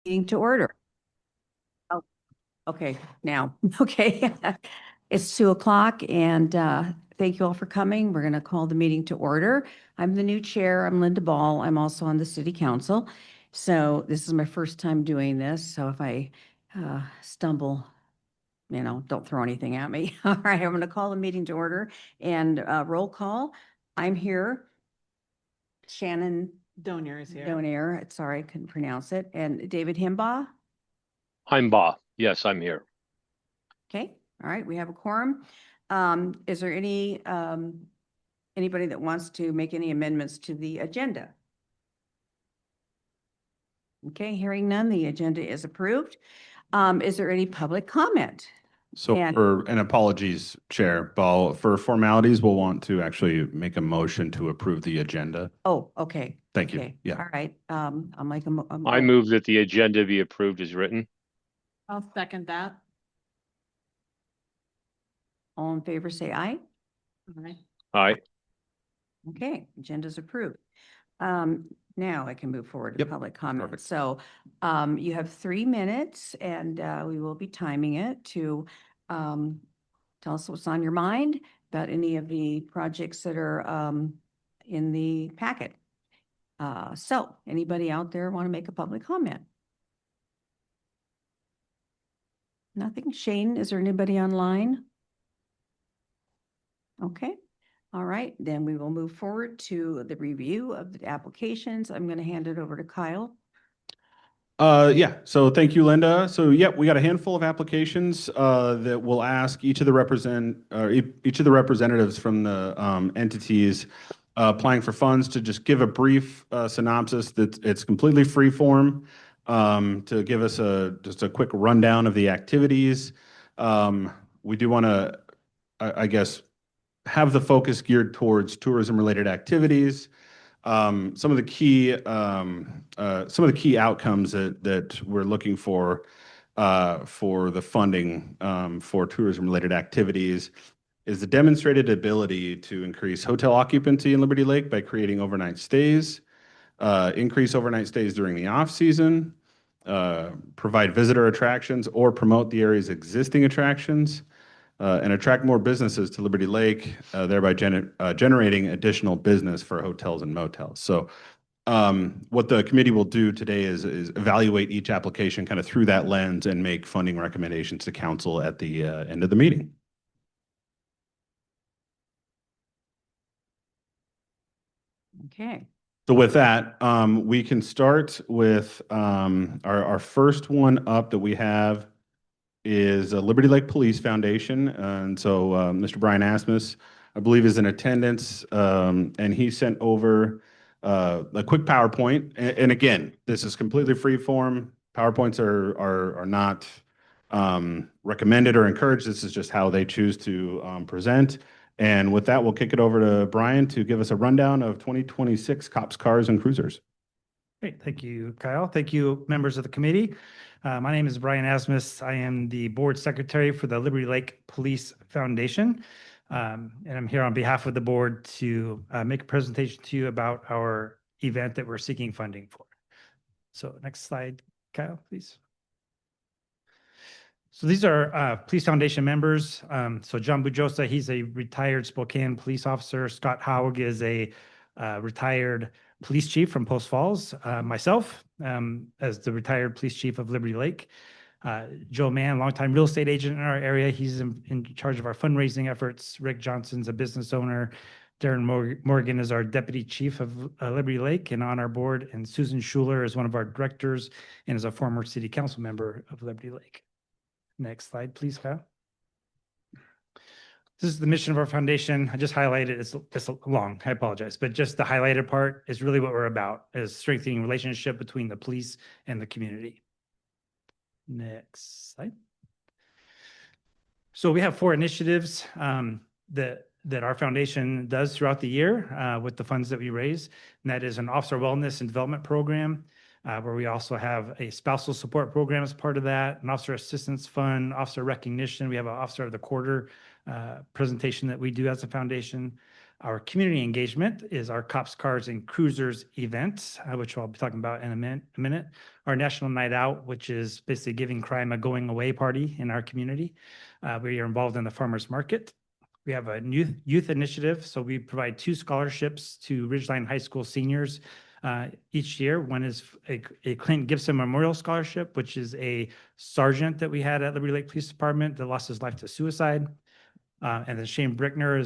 Meeting to order. Oh, okay, now, okay. It's 2 o'clock and thank you all for coming. We're going to call the meeting to order. I'm the new chair. I'm Linda Ball. I'm also on the city council. So this is my first time doing this. So if I stumble, don't throw anything at me. All right, I'm going to call the meeting to order and roll call. I'm here. Shannon Donier is here. Donier, sorry, I couldn't pronounce it. And David Himbaugh. Heimbaugh. Yes, I'm here. Okay, all right, we have a quorum. Is there anybody that wants to make any amendments to the agenda? Okay, hearing none, the agenda is approved. Is there any public comment? So and apologies, Chair Ball, for formalities, we'll want to actually make a motion to approve the agenda. Oh, okay. Thank you. Okay, Yeah. all right. I'll make I move that the agenda be approved as written. I'll second that. All in favor, say aye. Aye. Aye. Okay, agenda's approved. Now I can move forward to Yep. public comment. Perfect. So you have 3 minutes and we will be timing it to tell us what's on your mind about any of the projects that are in the packet. So anybody out there want to make a public comment? Nothing? Shane, is there anybody online? Okay. All right, then we will move forward to the review of the applications. I'm going to hand it over to Kyle. Yeah, so thank you, Linda. So yeah, we got a handful of applications that will ask each of the representatives from the entities applying for funds to just give a brief synopsis that it's completely free form, to give us just a quick rundown of the activities. We do want to, I guess, have the focus geared towards tourism-related activities. Some of the key outcomes that we're looking for the funding for tourism-related activities is the demonstrated ability to increase hotel occupancy in Liberty Lake by creating overnight stays, increase overnight stays during the off-season, provide visitor attractions or promote the area's existing attractions, and attract more businesses to Liberty Lake, thereby generating additional business for hotels and motels. So what the committee will do today is evaluate each application kind of through that lens and make funding recommendations to council at the end of the meeting. Okay. So with that, we can start with our first one up that we have is Liberty Lake Police Foundation. And so Mr. Brian Asmus, I believe, is in attendance, and he sent over a quick PowerPoint. And again, this is completely free form. PowerPoints are not recommended or encouraged. This is just how they choose to present. And with that, we'll kick it over to Brian to give us a rundown of 2026 Cops, Cars, and Cruisers. Great. Thank you, Kyle. Thank you, members of the committee. My name is Brian Asmus. I am the board secretary for the Liberty Lake Police Foundation. And I'm here on behalf of the board to make a presentation to you about our event that we're seeking funding for. So next slide, Kyle, please. So these are Police Foundation members. So John Bujosa, he's a retired Spokane police officer. Scott Haug is a retired police chief from Post Falls. Myself, as the retired police chief of Liberty Lake. Joe Mann, longtime real estate agent in our area. He's in charge of our fundraising efforts. Rick Johnson's a business owner. Darren Morgan is our deputy chief of Liberty Lake and on our board. And Susan Schuler is one of our directors and is a former city council member of Liberty Lake. Next slide, please, Kyle. This is the mission of our foundation. I just highlighted it. It's long, I apologize, but just the highlighted part is really what we're about, is strengthening relationship between the police and the community. Next slide. So we have 4 initiatives that our foundation does throughout the year with the funds that we raise. And that is an officer wellness and development program, where we also have a spousal support program as part of that, an officer assistance fund, officer recognition. We have an officer of the quarter presentation that we do as a foundation, Our community engagement is our Cops, Cars, and Cruisers event, which I'll be talking about in a minute. Our National Night Out, which is basically giving crime a going away party in our community. We are involved in the farmers market. We have a youth initiative, so we provide 2 scholarships to Ridgeline High School seniors each year. One is a Clint Gibson Memorial Scholarship, which is a sergeant that we had at Liberty Lake Police Department that lost his life to suicide. And then Shane Brickner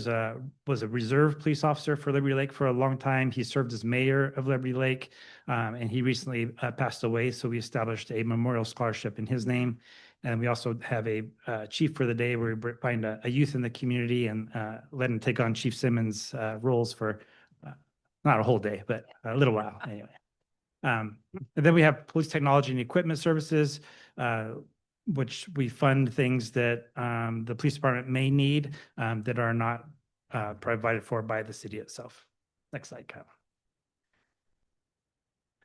was a reserve police officer for Liberty Lake for a long time. He served as mayor of Liberty Lake, and he recently passed away. So we established a memorial scholarship in his name. And we also have a chief for the day where we find a youth in the community and let him take on Chief Simmons' roles for not a whole day, but a little while anyway. And then we have police technology and equipment services, which we fund things that the police department may need that are not provided for by the city itself. Next slide, Kyle.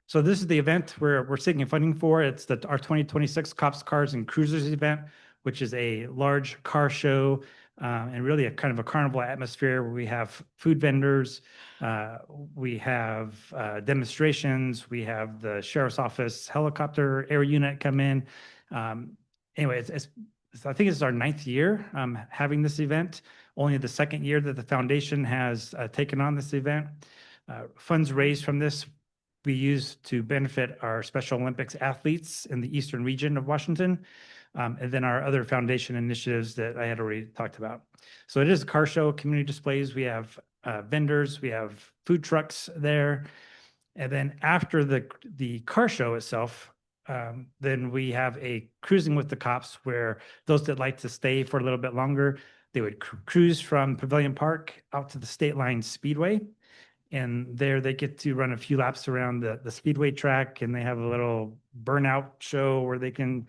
So this is the event we're seeking funding for. It's our 2026 Cops, Cars, and Cruisers event, which is a large car show and really a kind of a carnival atmosphere where we have food vendors, we have demonstrations, we have the sheriff's office helicopter air unit come in. Anyway, I think it's our 9th year having this event, only the 2nd year that the foundation has taken on this event. Funds raised from this we use to benefit our Special Olympics athletes in the eastern region of Washington, and then our other foundation initiatives that I had already talked about. So it is a car show, community displays. We have vendors, we have food trucks there. And then after the car show itself, then we have a cruising with the cops where those that like to stay for a little bit longer, they would cruise from Pavilion Park out to the State Line Speedway. And there they get to run a few laps around the Speedway track, and they have a little burnout show where they can,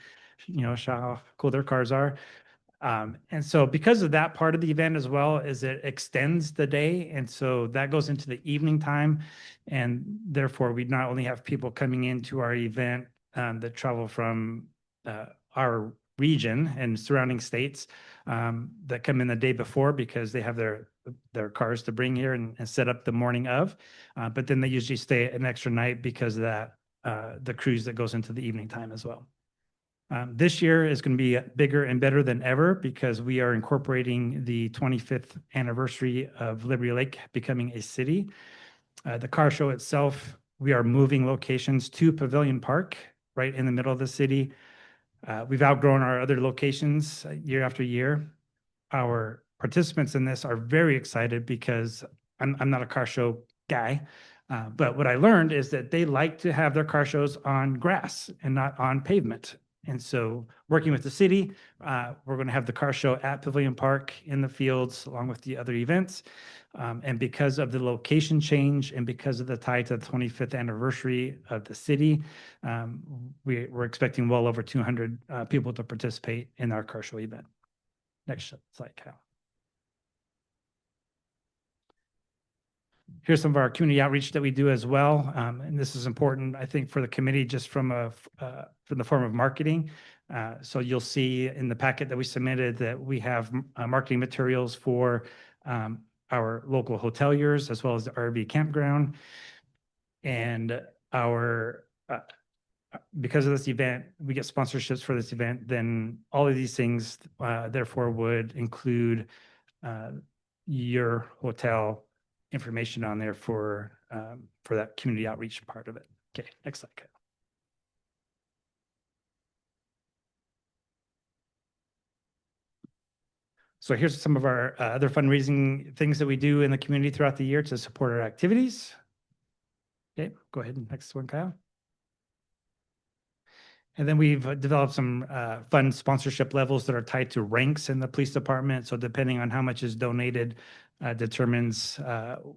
show how cool their cars are. And so because of that part of the event as well, is it extends the day. And so that goes into the evening time. And therefore, we not only have people coming into our event that travel from our region and surrounding states that come in the day before because they have their cars to bring here and set up the morning of, but then they usually stay an extra night because of that the cruise that goes into the evening time as well. This year is going to be bigger and better than ever because we are incorporating the 25th anniversary of Liberty Lake becoming a city. The car show itself, we are moving locations to Pavilion Park, right in the middle of the city. We've outgrown our other locations year after year. Our participants in this are very excited because I'm not a car show guy, but what I learned is that they like to have their car shows on grass and not on pavement. And so working with the city, we're going to have the car show at Pavilion Park in the fields along with the other events. And because of the location change and because of the tie to the 25th anniversary of the city, we're expecting well over 200 people to participate in our car show event. Next slide, Kyle. Here's some of our community outreach that we do as well. And this is important, I think, for the committee just from the form of marketing. So you'll see in the packet that we submitted that we have marketing materials for our local hoteliers as well as the RV campground. And because of this event, we get sponsorships for this event, then all of these things therefore would include your hotel information on there for that community outreach part of it. Okay, next slide. So here's some of our other fundraising things that we do in the community throughout the year to support our activities. Okay, go ahead and next one, Kyle. And then we've developed some fund sponsorship levels that are tied to ranks in the police department. So depending on how much is donated, determines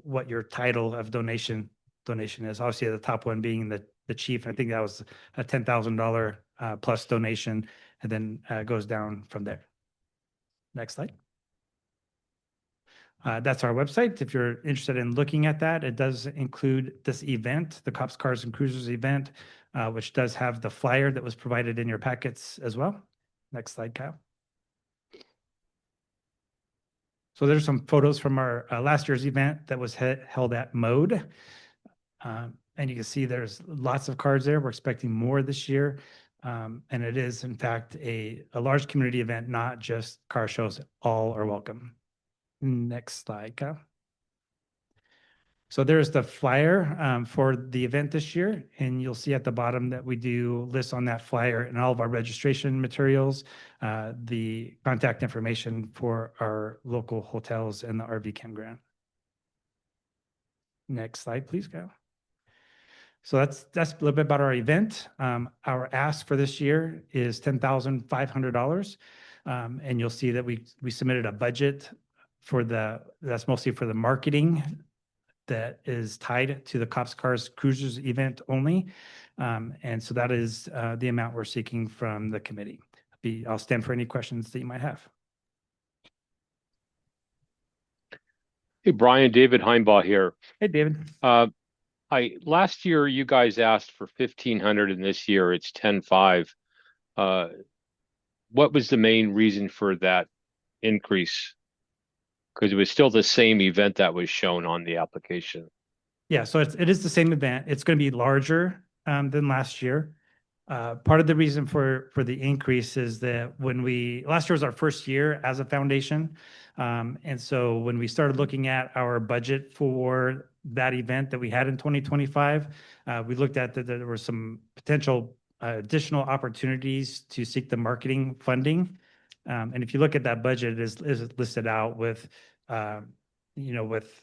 what your title of donation is. Obviously, the top one being the chief. I think that was a $10,000 plus donation, and then goes down from there. Next slide. That's our website. If you're interested in looking at that, it does include this event, the Cops, Cars, and Cruisers event, which does have the flyer that was provided in your packets as well. Next slide, Kyle. So there's some photos from our last year's event that was held at Mode. And you can see there's lots of cars there. We're expecting more this year. And it is in fact a large community event, not just car shows. All are welcome. Next slide, Kyle. So there's the flyer for the event this year, and you'll see at the bottom that we do list on that flyer and all of our registration materials, the contact information for our local hotels and the RV campground. Next slide, please, Kyle. So that's a little bit about our event. Our ask for this year is $10,500. And you'll see that we submitted a budget for that's mostly for the marketing that is tied to the Cops Cars Cruisers event only. And so that is the amount we're seeking from the committee. I'll stand for any questions that you might have. Hey, Brian, David Heimbaugh here. Hey, David. Last year you guys asked for 1,500 and this year it's 10,500. What was the main reason for that increase? Because it was still the same event that was shown on the application. Yeah, so it is the same event. It's going to be larger than last year. Part of the reason for the increase is that last year was our first year as a foundation. And so when we started looking at our budget for that event that we had in 2025, we looked at that there were some potential additional opportunities to seek the marketing funding. And if you look at that budget, it is listed out with, with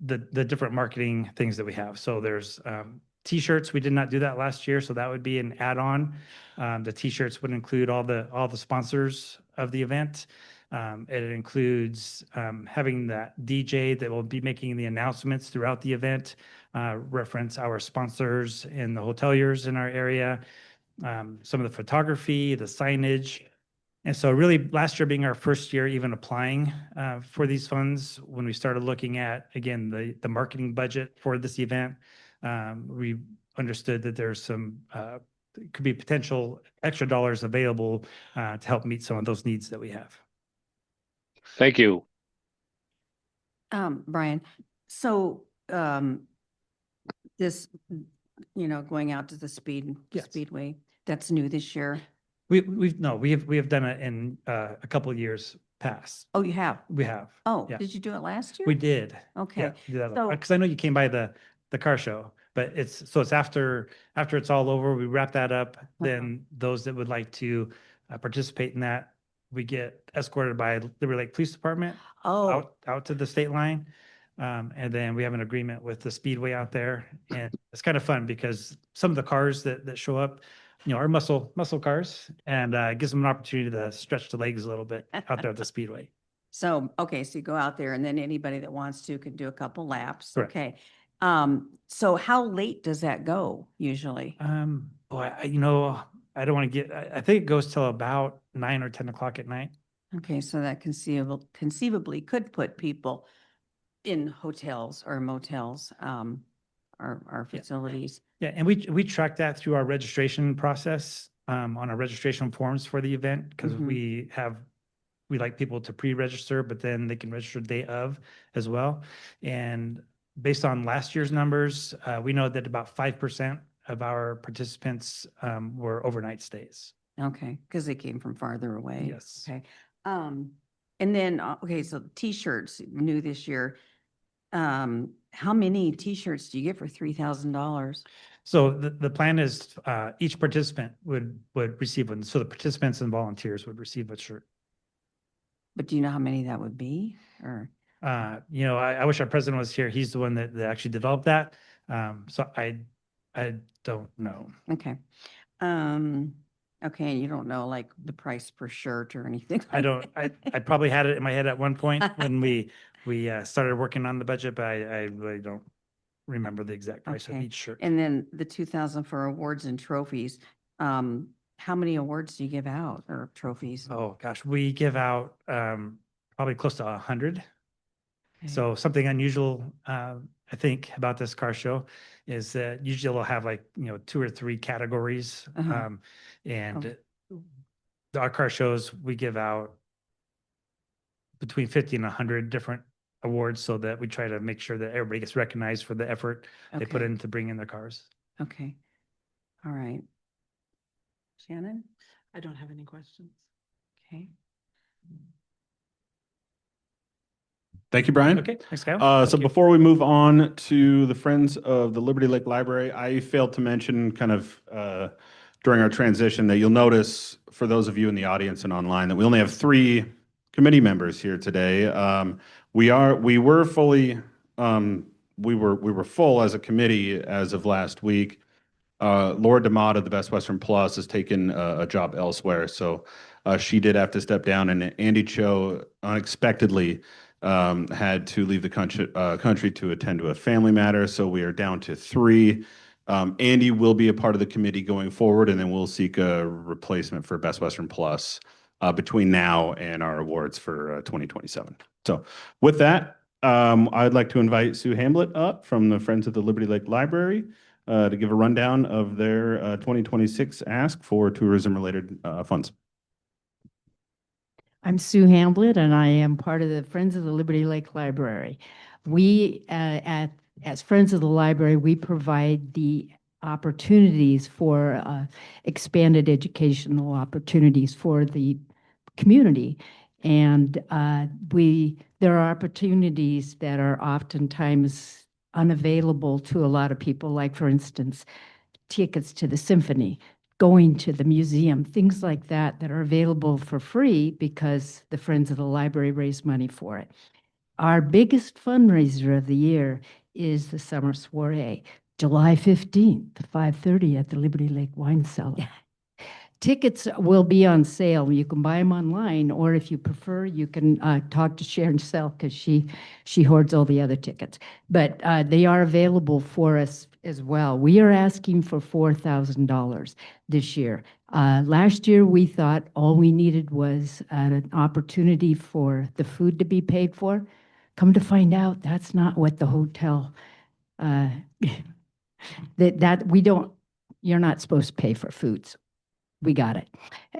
the different marketing things that we have. So there's T-shirts. We did not do that last year, so that would be an add-on. The T-shirts would include all the sponsors of the event. It includes having that DJ that will be making the announcements throughout the event, reference our sponsors and the hoteliers in our area, some of the photography, the signage. And so really last year being our first year even applying for these funds, when we started looking at, again, the marketing budget for this event, we understood that there's some could be potential extra dollars available to help meet some of those needs that we have. Thank you. Brian, so this, going out to the Yes. Speedway, that's new this year. We have done it in a couple of years past. Oh, you have? We have. Oh, Yeah. did you do it last year? We did. Okay. So- Because I know you came by the car show, but it's after it's all over, we wrap that up. Then those that would like to participate in that, we get escorted by Liberty Lake Police Department Oh, out to the state line. And then we have an agreement with the Speedway out there. And it's kind of fun because some of the cars that show up, are muscle cars, and it gives them an opportunity to stretch the legs a little bit out there at the Speedway. so you go out there and then anybody that wants to can do a couple laps. Correct. Okay. So how late does that go usually? Boy, I don't want to I think it goes till about 9 or 10 o'clock at night. Okay, so that conceivably could put people in hotels or motels, our Yeah. facilities. Yeah, and we track that through our registration process, on our registration forms for the event, because Mhm. we like people to pre-register, but then they can register day of as well. And based on last year's numbers, we know that about 5% of our participants were overnight stays. Okay, because they came from farther away. Yes. Okay. And then, okay, so T-shirts new this year. How many T-shirts do you get for $3,000? So the plan is each participant would receive one. So the participants and volunteers would receive a shirt. But do you know how many that would be? Or, I wish our president was here. He's the one that actually developed that. So I don't know. okay. Okay, and you don't know like the price per shirt or anything? I don't, I probably had it in my head at one point when we started working on the budget, but I really don't remember the exact price of Okay. each shirt. And then the 2,000 for awards and trophies. How many awards do you give out or trophies? Oh, gosh, we give out probably close to 100. Okay. So something unusual, I think, about this car show is that usually we'll have 2 or 3 categories. Uh-huh. And our car shows, we give out between 50 and 100 different awards so that we try to make sure that everybody gets recognized for the effort they put Okay. in to bring in their cars. Okay. All right. Shannon? I don't have any questions. Okay. Thank you, Brian. Okay, thanks, Kyle. So Thank you. before we move on to the Friends of the Liberty Lake Library, I failed to mention kind of during our transition that you'll notice for those of you in the audience and online that we only have 3 committee members here today. We were fully we were full as a committee as of last week. Laura D'Amato of the Best Western Plus has taken a job elsewhere, so she did have to step down, and Andy Cho unexpectedly had to leave the country to attend to a family matter, so we are down to 3. Andy will be a part of the committee going forward, and then we'll seek a replacement for Best Western Plus between now and our awards for 2027. So with that, I'd like to invite Sue Hamblett up from the Friends of the Liberty Lake Library to give a rundown of their 2026 ask for tourism-related funds. I'm Sue Hamblett, and I am part of the Friends of the Liberty Lake Library. We, as Friends of the Library, we provide the opportunities for expanded educational opportunities for the community. And there are opportunities that are oftentimes unavailable to a lot of people, like, for instance, tickets to the symphony, going to the museum, things like that are available for free because the Friends of the Library raise money for it. Our biggest fundraiser of the year is the Summer Soiree, July 15th, 5:30 at the Liberty Lake Wine Cellar. Tickets will be on sale. You can buy them online, or if you prefer, you can talk to Sharon Self because she hoards all the other tickets. But they are available for us as well. We are asking for $4,000 this year. Last year, we thought all we needed was an opportunity for the food to be paid for. Come to find out, that's not what the hotel, you're not supposed to pay for foods. We got it.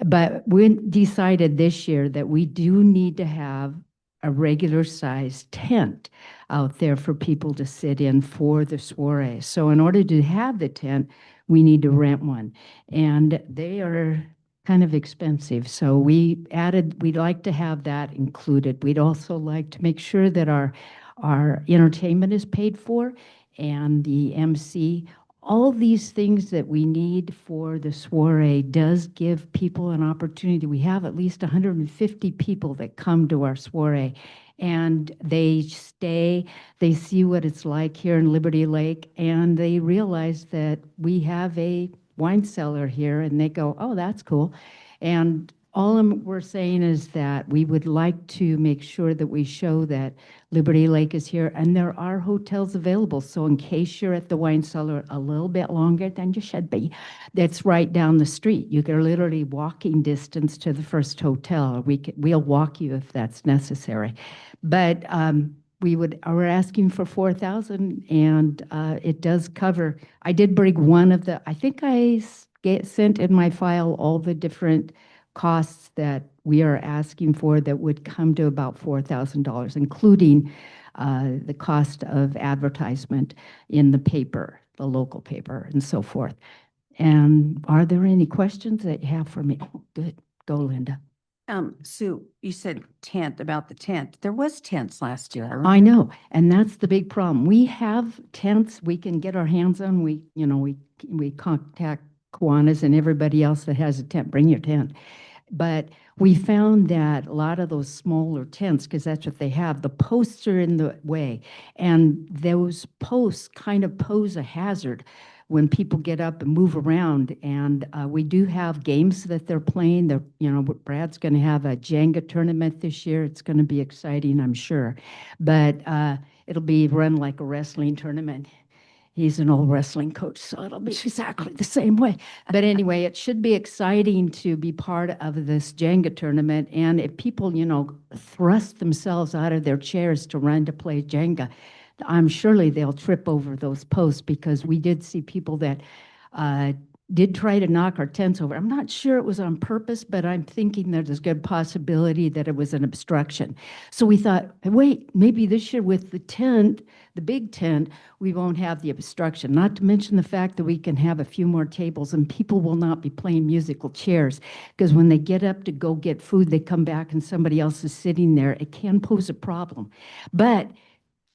But we decided this year that we do need to have a regular sized tent out there for people to sit in for the soiree. So in order to have the tent, we need to rent one. And they are kind of expensive. So we'd like to have that included. We'd also like to make sure that our entertainment is paid for and the MC. All these things that we need for the soiree does give people an opportunity. We have at least 150 people that come to our soiree, and they stay, they see what it's like here in Liberty Lake, and they realize that we have a wine cellar here, and they go, oh, that's cool. And all we're saying is that we would like to make sure that we show that Liberty Lake is here, and there are hotels available. So in case you're at the wine cellar a little bit longer than you should be, that's right down the street. You can literally walking distance to the first hotel. We'll walk you if that's necessary. But we're asking for $4,000, and it does cover. I did bring one of the. I think I sent in my file all the different costs that we are asking for that would come to about $4,000, including the cost of advertisement in the paper, the local paper, and so forth. And are there any questions that you have for me? Oh, good. Go, Linda. Sue, you said about the tent. There was tents last year. I know, and that's the big problem. We have tents we can get our hands on. We contact Kiwanis and everybody else that has a tent. Bring your tent. But we found that a lot of those smaller tents, because that's what they have, the posts are in the way. And those posts kind of pose a hazard when people get up and move around. And we do have games that they're playing. Brad's going to have a Jenga tournament this year. It's going to be exciting, I'm sure. But it'll be run like a wrestling tournament. He's an old wrestling coach, so it'll be exactly the same way. But anyway, it should be exciting to be part of this Jenga tournament. And if people, thrust themselves out of their chairs to run to play Jenga, I'm surely they'll trip over those posts, because we did see people that did try to knock our tents over. I'm not sure it was on purpose, but I'm thinking there's a good possibility that it was an obstruction. So we thought, wait, maybe this year with the tent, the big tent, we won't have the obstruction. Not to mention the fact that we can have a few more tables and people will not be playing musical chairs. Because when they get up to go get food, they come back and somebody else is sitting there. It can pose a problem. But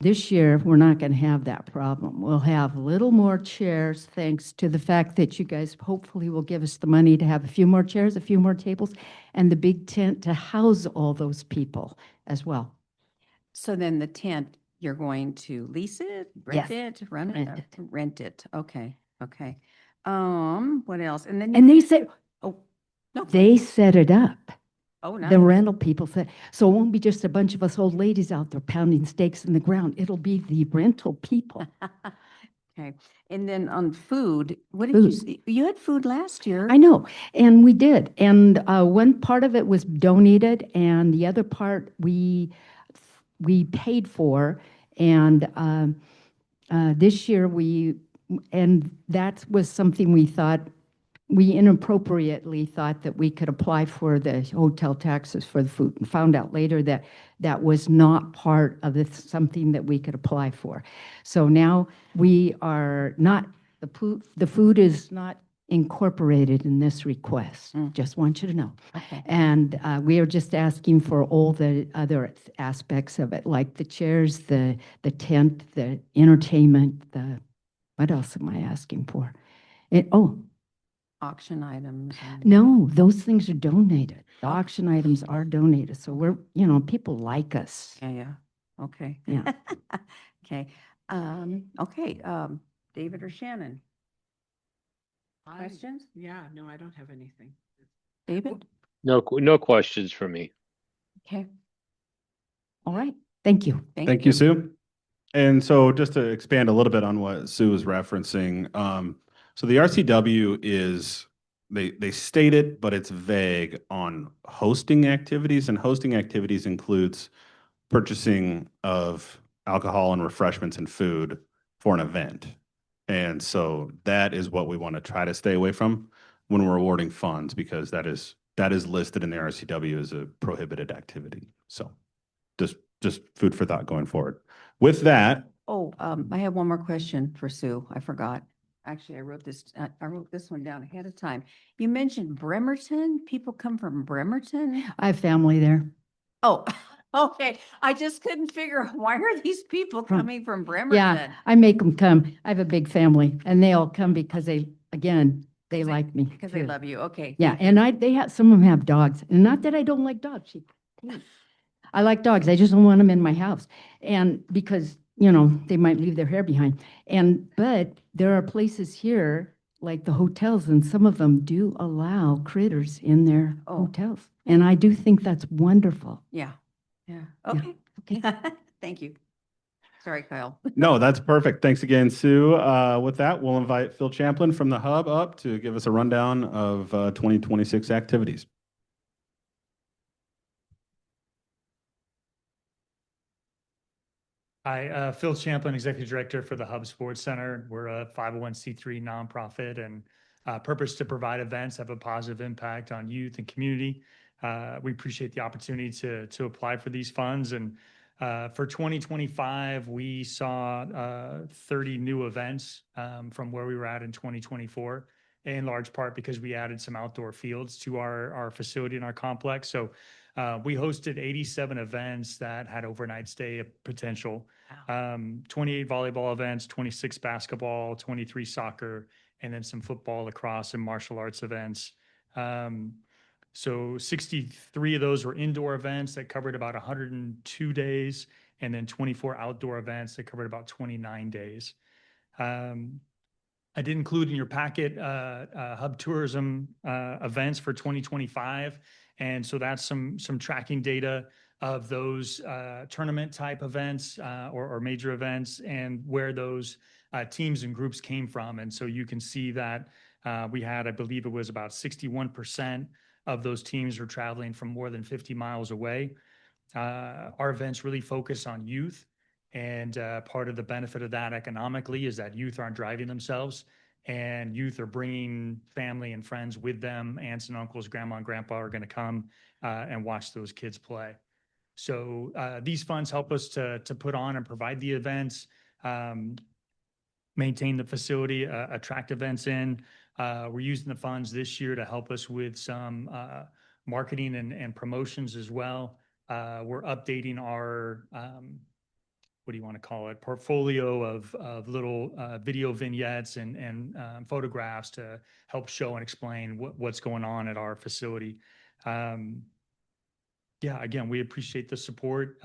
this year, we're not going to have that problem. We'll have a little more chairs, thanks to the fact that you guys hopefully will give us the money to have a few more chairs, a few more tables, and the big tent to house all those people as well. So then the tent, you're going to lease it, rent it, run it? Rent it. Rent it, okay, okay. What else? And then, And they said, oh, no, they set it up. oh, The nice. rental people said, so it won't be just a bunch of us old ladies out there pounding stakes in the ground. It'll be the rental people. Okay, and then on food, what did you, Food. say? You had food last year. I know, and we did. And one part of it was donated, and the other part we paid for. And this year and that was something we thought, we inappropriately thought that we could apply for the hotel taxes for the food, and found out later that that was not part of something that we could apply for. So now we are not, the food is not incorporated in this request. Just want you to know. Okay, And we are just asking for all the other aspects of it, like the chairs, the tent, the entertainment, what else am I asking for? auction items. and- No, those things are donated. The auction items are donated. So we're, people like us. Yeah, yeah, okay. Yeah. Okay, okay, David or Shannon? Questions? Yeah, no, I don't have anything. David? No, no questions for me. Okay, All right. Thank you. Thank you, Sue. And so just to expand a little bit on what Sue was referencing, so the RCW is, they state it, but it's vague on hosting activities, and hosting activities includes purchasing of alcohol and refreshments and food for an event. And so that is what we want to try to stay away from when we're awarding funds, because that is listed in the RCW as a prohibited activity. So just food for thought going forward. With that, oh, I have one more question for Sue, I forgot. Actually, I wrote this one down ahead of time. You mentioned Bremerton, people come from Bremerton? I have family there. Oh, okay, I just couldn't figure, why are these people From- coming from Bremerton? Yeah, I make them come. I have a big family and they all come because they like me. Because they too. love you, okay. Yeah, thank you. and some of them have dogs. And not that I don't like dogs. I like dogs. I just don't want them in my house. And because, they might leave their hair behind. But there are places here, like the hotels, and some of them do allow critters in their Oh. hotels. And I do think that's wonderful. Yeah, yeah, Yeah, okay. okay. Thank you. Sorry, Kyle. no, that's perfect. Thanks again, Sue. With that, we'll invite Phil Champlin from the Hub up to give us a rundown of 2026 activities. Hi, Phil Champlin, Executive Director for the Hub Sports Center. We're a 501c3 nonprofit and purpose to provide events that have a positive impact on youth and community. We appreciate the opportunity to apply for these funds. And for 2025, we saw 30 new events from where we were at in 2024, in large part because we added some outdoor fields to our facility and our complex. So we hosted 87 events that had overnight stay potential, 28 volleyball events, 26 basketball, 23 soccer, and then some football, lacrosse, and martial arts events. So 63 of those were indoor events that covered about 102 days, and then 24 outdoor events that covered about 29 days. I did include in your packet Hub Tourism events for 2025. And so that's some tracking data of those tournament type events or major events and where those teams and groups came from. And so you can see that we had, I believe it was about 61% of those teams were traveling from more than 50 miles away. Our events really focus on youth. And part of the benefit of that economically is that youth aren't driving themselves. and youth are bringing family and friends with them. Aunts and uncles, grandma and grandpa are going to come and watch those kids play. So these funds help us to put on and provide the events, maintain the facility, attract events in. We're using the funds this year to help us with some marketing and promotions as well. We're updating our, what do you want to call it, portfolio of little video vignettes and photographs to help show and explain what's going on at our facility. Yeah, again, we appreciate the support.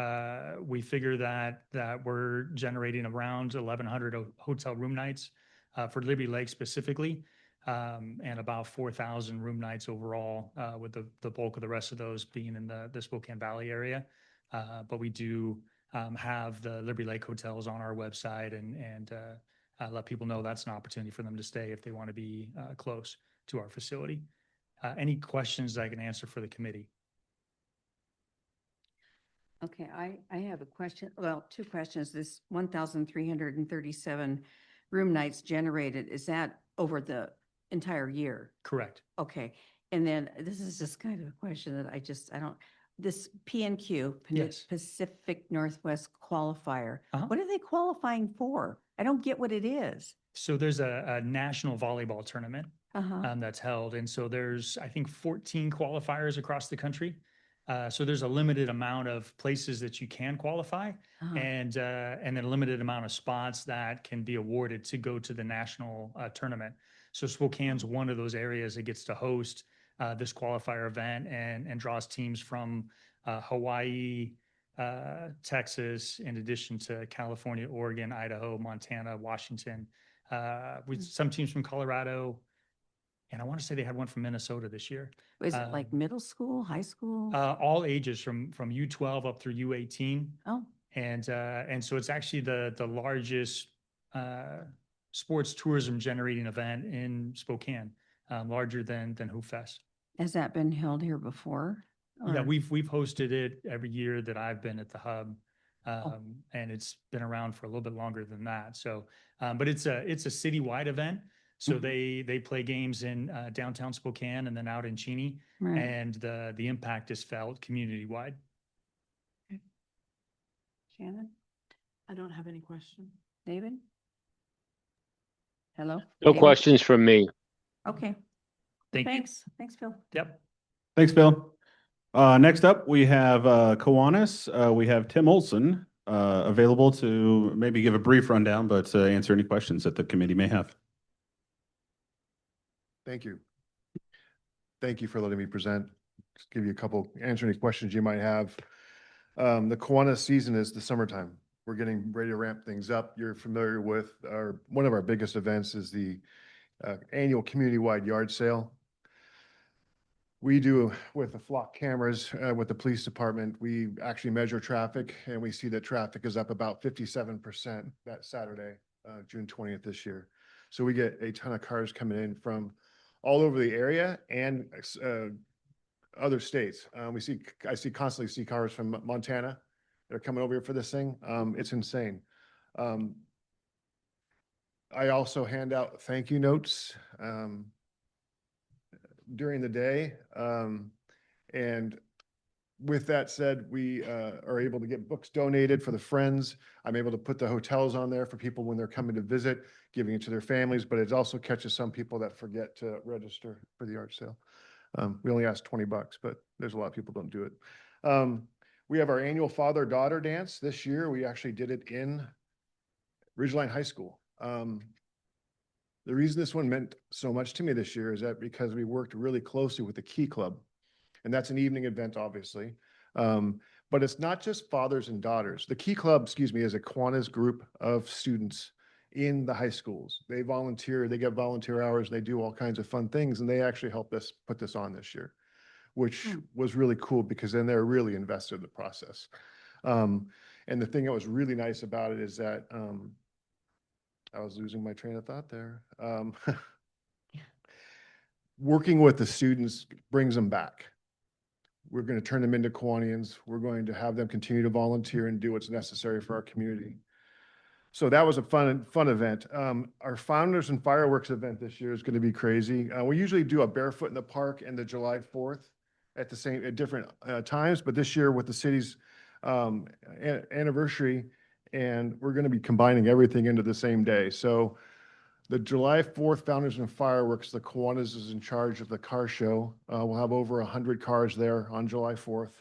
We figure that we're generating around 1,100 hotel room nights for Liberty Lake specifically, and about 4,000 room nights overall, with the bulk of the rest of those being in the Spokane Valley area. But we do have the Liberty Lake hotels on our website and let people know that's an opportunity for them to stay if they want to be close to our facility. Any questions I can answer for the committee? Okay, I have a question, well, two questions. This 1,337 room nights generated, is that over the entire year? Correct. Okay, and then this is just kind of a question that I don't, this PNQ, Yes. Pacific Northwest Qualifier, Uh-huh. what are they qualifying for? I don't get what it is. So there's a national volleyball tournament Uh-huh. that's held. And so there's, I think, 14 qualifiers across the country. So there's a limited amount of places that you can qualify, Uh-huh. and then a limited amount of spots that can be awarded to go to the national tournament. So Spokane's one of those areas that gets to host this qualifier event and draws teams from Hawaii, Texas, in addition to California, Oregon, Idaho, Montana, Washington, with some teams from Colorado. And I want to say they had one from Minnesota this year. Is it like middle school, high school? All ages from U12 up through U18. Oh, And so it's actually the largest sports tourism generating event in Spokane, larger than Hoop Fest. has that been held here before? Yeah, Or- we've hosted it every year that I've been at the hub. And it's been around for a little bit longer than that. So, but it's a citywide event. So Mhm. they play games in downtown Spokane and then out in Cheney, Right. and the impact is felt community-wide. Shannon, I don't have any question. David? Hello? No David? questions from me. Okay, Thank you. thanks, Phil. Yep. Thanks, Bill. Next up, we have Kiwanis. We have Tim Olson available to maybe give a brief rundown, but answer any questions that the committee may have. Thank you. Thank you for letting me present. Just give you a couple, answer any questions you might have. The Kiwanis season is the summertime. We're getting ready to ramp things up. You're familiar with one of our biggest events is the annual community-wide yard sale. We do with the flock cameras with the police department, we actually measure traffic and we see that traffic is up about 57% that Saturday, June 20th this year. So we get a ton of cars coming in from all over the area and other states. I constantly see cars from Montana that are coming over here for this thing. It's insane. I also hand out thank you notes during the day. And with that said, we are able to get books donated for the friends. I'm able to put the hotels on there for people when they're coming to visit, giving it to their families, but it also catches some people that forget to register for the yard sale. We only ask $20, but there's a lot of people don't do it. We have our annual father-daughter dance this year. We actually did it in Ridgeline High School. The reason this one meant so much to me this year is that because we worked really closely with the Key Club, and that's an evening event, obviously. But it's not just fathers and daughters. The Key Club, excuse me, is a Kiwanis group of students in the high schools. They volunteer, they get volunteer hours, they do all kinds of fun things, and they actually helped us put this on this year, which was really cool because then they're really invested in the process. And the thing that was really nice about it is that I was losing my train of thought there. Working with the students brings them back. We're going to turn them into Kiwanians. We're going to have them continue to volunteer and do what's necessary for our community. So that was a fun event. Our Founders and Fireworks event this year is going to be crazy. We usually do a Barefoot in the Park and the July 4th at different times, but this year with the city's anniversary, and we're going to be combining everything into the same day. So the July 4th Founders and Fireworks, the Kiwanis is in charge of the car show. We'll have over 100 cars there on July 4th.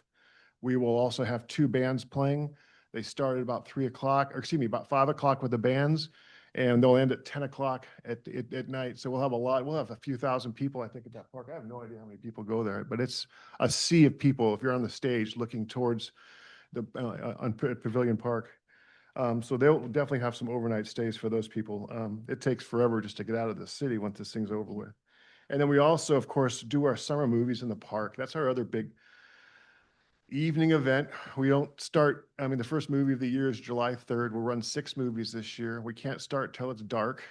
We will also have 2 bands playing. They start at about 3 o'clock, or excuse me, about 5 o'clock with the bands, and they'll end at 10 o'clock at night. So we'll have a few thousand people, I think, at that park. I have no idea how many people go there, but it's a sea of people if you're on the stage looking towards the on Pavilion Park. So they'll definitely have some overnight stays for those people. It takes forever just to get out of the city once this thing's over with. And then we also, of course, do our summer movies in the park. That's our other big evening event. We don't start, I mean, the first movie of the year is July 3rd. We'll run 6 movies this year. We can't start till it's dark,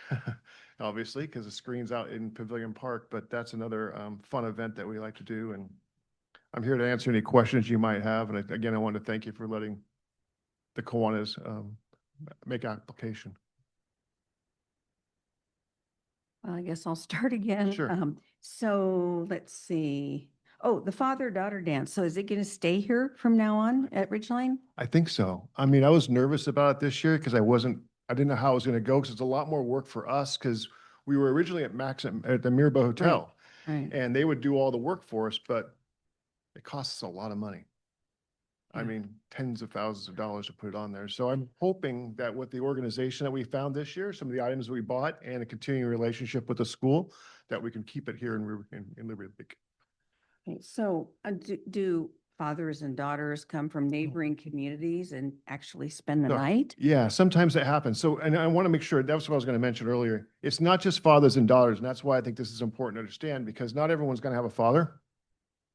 obviously, because the screen's out in Pavilion Park, but that's another fun event that we like to do. And I'm here to answer any questions you might have. And again, I want to thank you for letting the Kiwanis make application. Well, I guess I'll start again. Sure. So let's see. Oh, the father-daughter dance. So is it going to stay here from now on at Ridgeline? I think so. I mean, I was nervous about it this year because I didn't know how it was going to go because it's a lot more work for us because we were originally at at the Mirbeau Hotel Right. and they would do all the work for us, but it costs us a lot of money. I Yeah. mean, tens of thousands of dollars to put it on there. So I'm hoping that with the organization that we found this year, some of the items we bought and a continuing relationship with the school, that we can keep it here in Liberty Lake. Okay, so do fathers and daughters come from neighboring communities and actually spend the No. night? Yeah, sometimes that happens. So, and I want to make sure, that's what I was going to mention earlier. It's not just fathers and daughters, and that's why I think this is important to understand, because not everyone's going to have a father.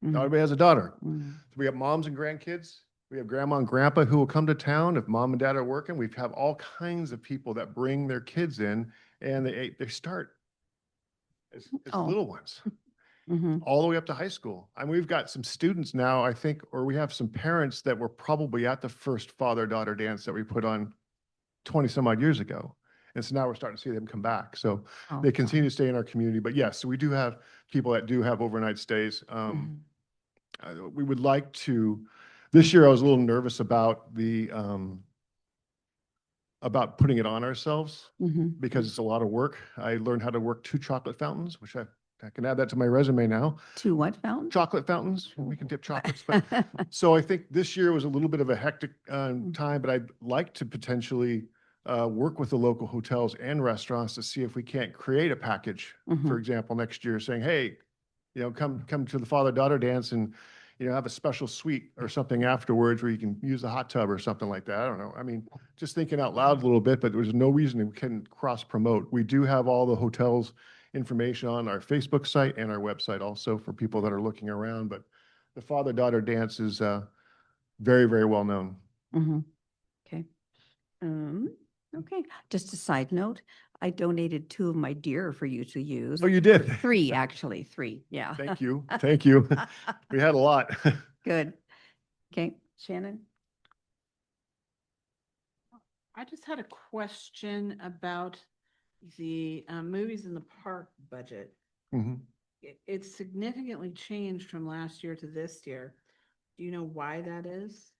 Not Mhm, everybody has a daughter. mhm. We have moms and grandkids. We have grandma and grandpa who will come to town if mom and dad are working. We have all kinds of people that bring their kids in, and they start as Oh. little ones, Mhm. all the way up to high school. And we've got some students now, I think, or we have some parents that were probably at the first father-daughter dance that we put on 20 some odd years ago. And so now we're starting to see them come back. So Oh, they continue to stay in our community. But yes, we do have people that do have overnight stays. mhm. We would like to, this year I was a little nervous about about putting it on ourselves Mhm. because it's a lot of work. I learned how to work 2 chocolate fountains, which I can add that to my resume now. To what fountain? Chocolate fountains, we can dip chocolates. But so I think this year was a little bit of a hectic time, but I'd like to potentially work with the local hotels and restaurants to see if we can't create a package, for Mhm. example, next year saying, hey, come to the father-daughter dance and, have a special suite or something afterwards where you can use the hot tub or something like that. I don't know. I mean, just thinking out loud a little bit, but there's no reason we couldn't cross-promote. We do have all the hotels' information on our Facebook site and our website also for people that are looking around, but the father-daughter dance is very, very well known. Mhm. Okay. Okay, just a side note, I donated 2 of my deer for you to use. Oh, you did? 3, actually, 3, yeah. Thank you. Thank you. We had a lot. Good. Okay, Shannon? I just had a question about the movies in the park budget. Mhm. It's significantly changed from last year to this year. Do you know why that is?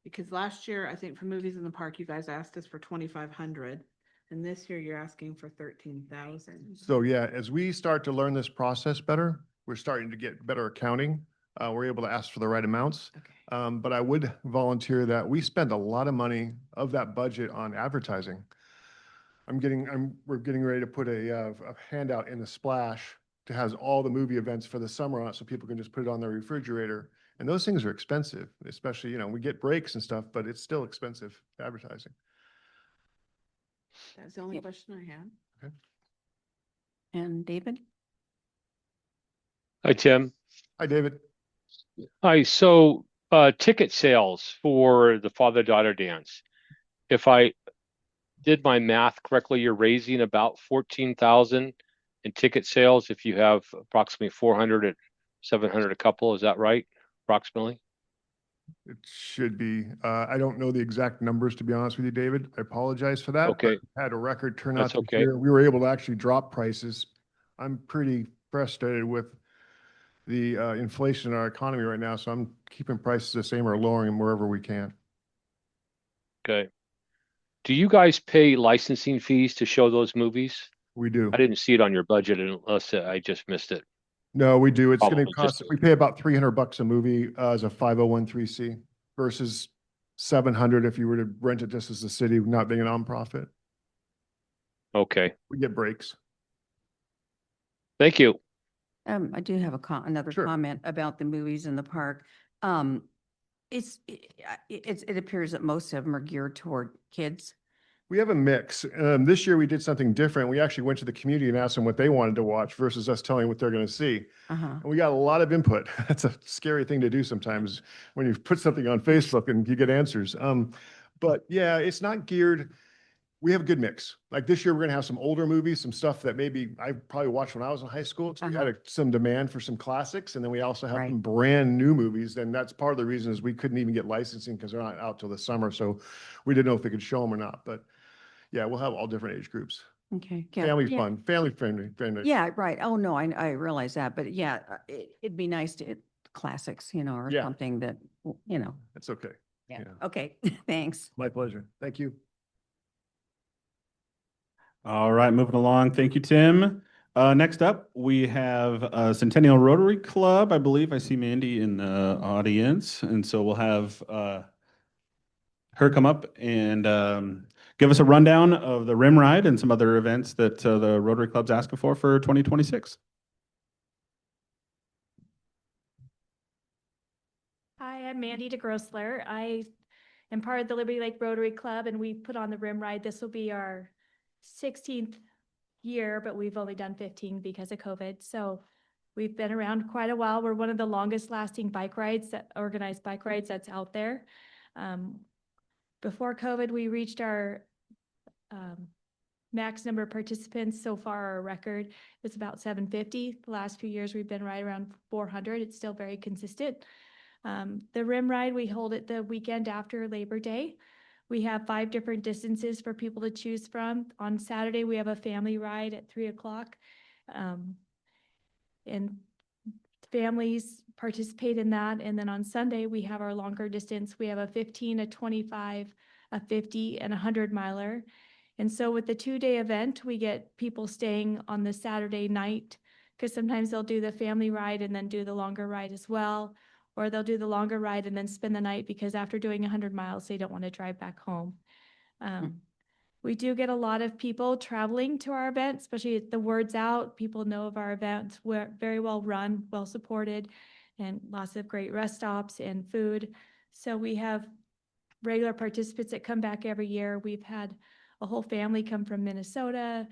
Because last year, I think for movies in the park, you guys asked us for 2,500, and this year you're asking for 13,000. So yeah, as we start to learn this process better, we're starting to get better accounting. We're able to ask for the right amounts. Okay. But I would volunteer that we spend a lot of money of that budget on advertising. We're getting ready to put a handout in the splash that has all the movie events for the summer on it, so people can just put it on their refrigerator. And those things are expensive, especially, we get breaks and stuff, but it's still expensive advertising. That's the only Yep. question I had. And David? Hi, Tim. Hi, David. Hi, so ticket sales for the father-daughter dance. If I did my math correctly, you're raising about 14,000 in ticket sales if you have approximately 400 at 700 a couple. Is that right? Approximately? It should be. I don't know the exact numbers, to be honest with you, David. I apologize for that. but Okay. we Had a record turnout That's this okay. year. We were able to actually drop prices. I'm pretty frustrated with the inflation in our economy right now, so I'm keeping prices the same or lowering them wherever we can. Okay. Do you guys pay licensing fees to show those movies? We do. I didn't see it on your budget unless I just missed it. No, we do. It's going to Probably just- cost, we pay about $300 a movie as a 501(c) versus 700 if you were to rent it just as the city, not being a nonprofit. Okay. We get breaks. Thank you. I do have another Sure. comment about the movies in the park. It appears that most of them are geared toward kids. We have a mix. This year we did something different. We actually went to the community and asked them what they wanted to watch versus us telling what they're going to see. Uh-huh. And we got a lot of input. That's a scary thing to do sometimes when you put something on Facebook and you get answers. But yeah, it's not geared. We have a good mix. Like this year, we're gonna have some older movies, some stuff that maybe I probably watched when I was in high school. So we had some demand for some classics, and then we also have Right. some brand new movies. And that's part of the reason is we couldn't even get licensing because they're not out till the summer. So we didn't know if we could show them or not. But yeah, we'll have all different age groups. Okay. Yeah. Family Yeah. fun, family friendly. Yeah, right. Oh, no, I realize that, but yeah, it'd be nice to, classics, or Yeah. something that, That's okay. yeah. Yeah. Okay, thanks. My pleasure. Thank you. All right, moving along. Thank you, Tim. Next up, we have Centennial Rotary Club. I believe I see Mandy in the audience, and so we'll have her come up and give us a rundown of the Rim Ride and some other events that the Rotary Club's asking for 2026. Hi, I'm Mandy DeGrossler. I am part of the Liberty Lake Rotary Club, and we put on the Rim Ride. This will be our 16th year, but we've only done 15 because of COVID. So we've been around quite a while. We're one of the longest lasting bike rides, organized bike rides that's out there. Before COVID, we reached our max number of participants. So far, our record is about 750. The last few years, we've been right around 400. It's still very consistent. The Rim Ride, we hold it the weekend after Labor Day. We have 5 different distances for people to choose from. On Saturday, we have a family ride at 3:00. And families participate in that. And then on Sunday, we have our longer distance. We have a 15, a 25, a 50, and a 100-miler. And so with the 2-day event, we get people staying on the Saturday night because sometimes they'll do the family ride and then do the longer ride as well. Or they'll do the longer ride and then spend the night because after doing 100 miles, they don't want to drive back home. We do get a lot of people traveling to our event, especially if the word's out. People know of our events. We're very well run, well supported, and lots of great rest stops and food. So we have regular participants that come back every year. We've had a whole family come from Minnesota.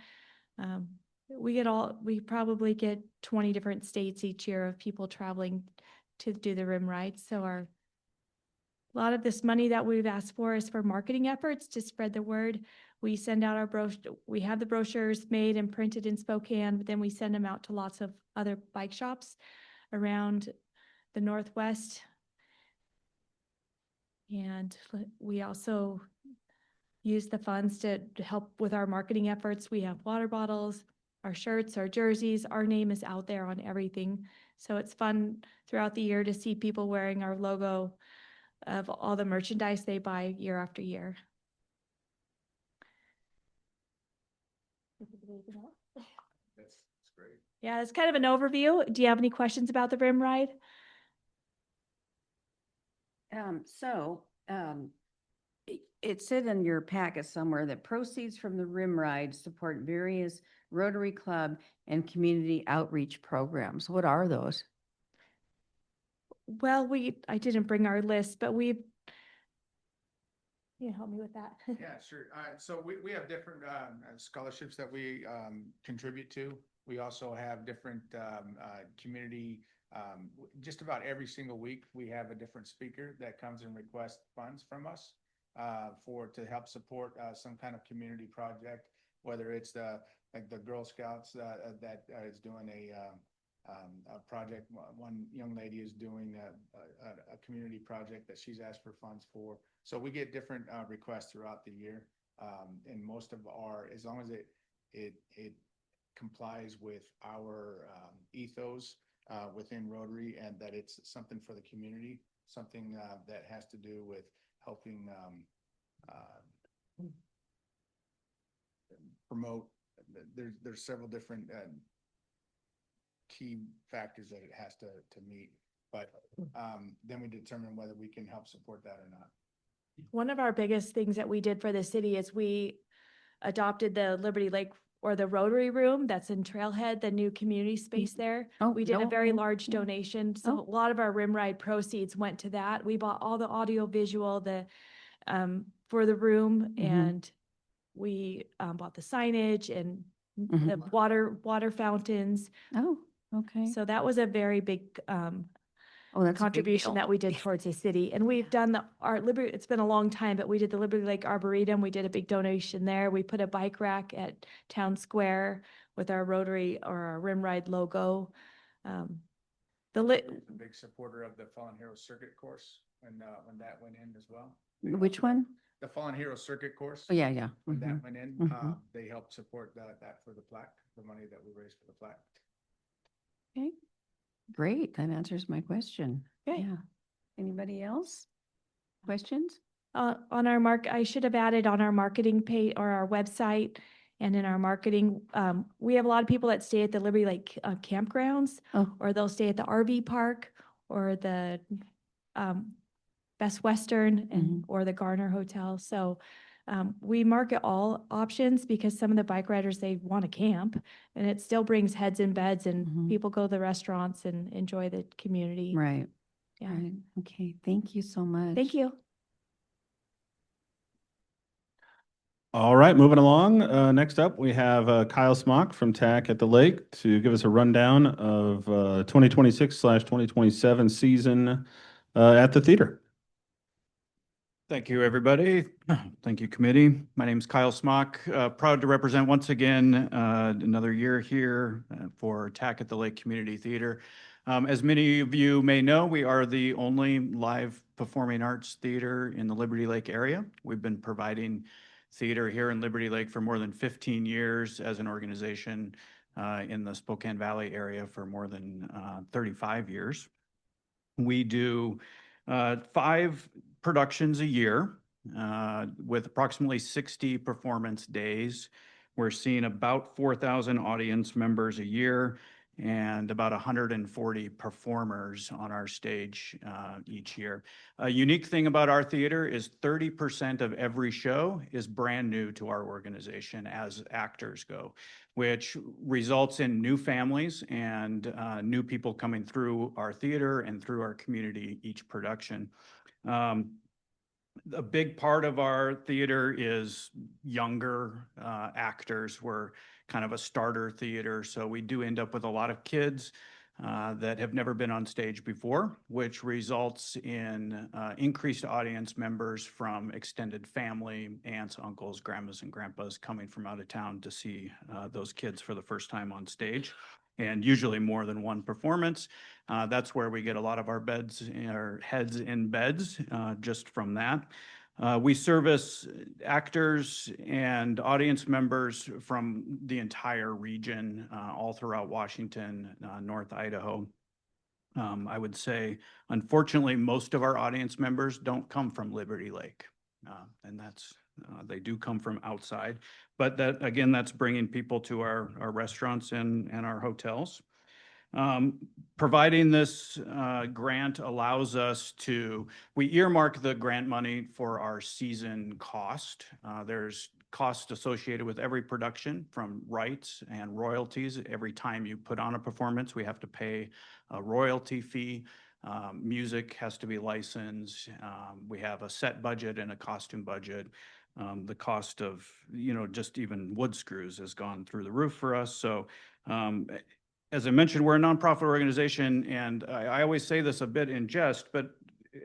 We probably get 20 different states each year of people traveling to do the Rim Ride. So a lot of this money that we've asked for is for marketing efforts to spread the word. We send out our brochure. We have the brochures made and printed in Spokane, but then we send them out to lots of other bike shops around the Northwest. And we also use the funds to help with our marketing efforts. We have water bottles, our shirts, our jerseys. Our name is out there on everything. So it's fun throughout the year to see people wearing our logo of all the merchandise they buy year after year. That's great. Yeah, that's kind of an overview. Do you have any questions about the Rim Ride? It said in your packet somewhere that proceeds from the Rim Ride support various Rotary Club and community outreach programs. What are those? Well, I didn't bring our list, but you help me with that. Yeah, sure. So we have different scholarships that we contribute to. We also have different community, just about every single week, we have a different speaker that comes and requests funds from us to help support some kind of community project, whether it's like the Girl Scouts that is doing a project. One young lady is doing a community project that she's asked for funds for. So we get different requests throughout the year. And most of as long as it complies with our ethos within Rotary, and that it's something for the community, something that has to do with helping promote. There's several different key factors that it has to meet, but then we determine whether we can help support that or not. One of our biggest things that we did for the city is we adopted the Liberty Lake or the Rotary Room that's in Trailhead, the new community space there. Oh, We did a no, very oh, large yeah. donation. So Oh. a lot of our Rim Ride proceeds went to that. We bought all the audio visual, for the room, Mhm. and we bought the signage and the Mhm. water fountains. Oh, okay. So that was a very big Oh, that's a big contribution deal. that we did towards the city. And we've done Liberty, it's been a long time, but we did the Liberty Lake Arboretum. We did a big donation there. We put a bike rack at Town Square with our Rotary or our Rim Ride logo. We're a big supporter of the Fallen Heroes Circuit course when that went in as well. Which one? The Fallen Heroes Circuit course. Oh, yeah, yeah. When Mhm. that went in, Mhm. they helped support that for the plaque, the money that we raised for the plaque. Okay, great. That answers my question. Okay. Yeah. Anybody else? Questions? On our I should have added on our marketing page or our website and in our marketing, we have a lot of people that stay at the Liberty Lake campgrounds, Oh, or they'll stay at the RV park or the Best Western and or the Garner Hotel. So we market all options because some of the bike riders, they want to camp, and it still brings heads in beds, and Mhm. people go to the restaurants and enjoy the community. right, Yeah. right. Okay, thank you so much. Thank you. All right, moving along. Next up, we have Kyle Smock from TAC at the Lake to give us a rundown of 2026/2027 season at the theater. Thank you, everybody. Thank you, committee. My name is Kyle Smock. Proud to represent once again another year here for TAC at the Lake Community Theater. As many of you may know, we are the only live performing arts theater in the Liberty Lake area. We've been providing theater here in Liberty Lake for more than 15 years as an organization in the Spokane Valley area for more than 35 years. We do 5 productions a year with approximately 60 performance days. We're seeing about 4,000 audience members a year and about 140 performers on our stage each year. A unique thing about our theater is 30% of every show is brand new to our organization as actors go, which results in new families and new people coming through our theater and through our community each production. A big part of our theater is younger actors. We're kind of a starter theater, so we do end up with a lot of kids that have never been on stage before, which results in increased audience members from extended family, aunts, uncles, grandmas, and grandpas coming from out of town to see those kids for the first time on stage, and usually more than one performance. That's where we get a lot of our heads in beds just from that. We service actors and audience members from the entire region, all throughout Washington, North Idaho. I would say, unfortunately, most of our audience members don't come from Liberty Lake, and they do come from outside. But that, again, that's bringing people to our restaurants and our hotels. Providing this grant allows us we earmark the grant money for our season cost. There's cost associated with every production, from rights and royalties. Every time you put on a performance, we have to pay a royalty fee. Music has to be licensed. We have a set budget and a costume budget. The cost of, just even wood screws has gone through the roof for us. So, as I mentioned, we're a nonprofit organization, and I always say this a bit in jest, but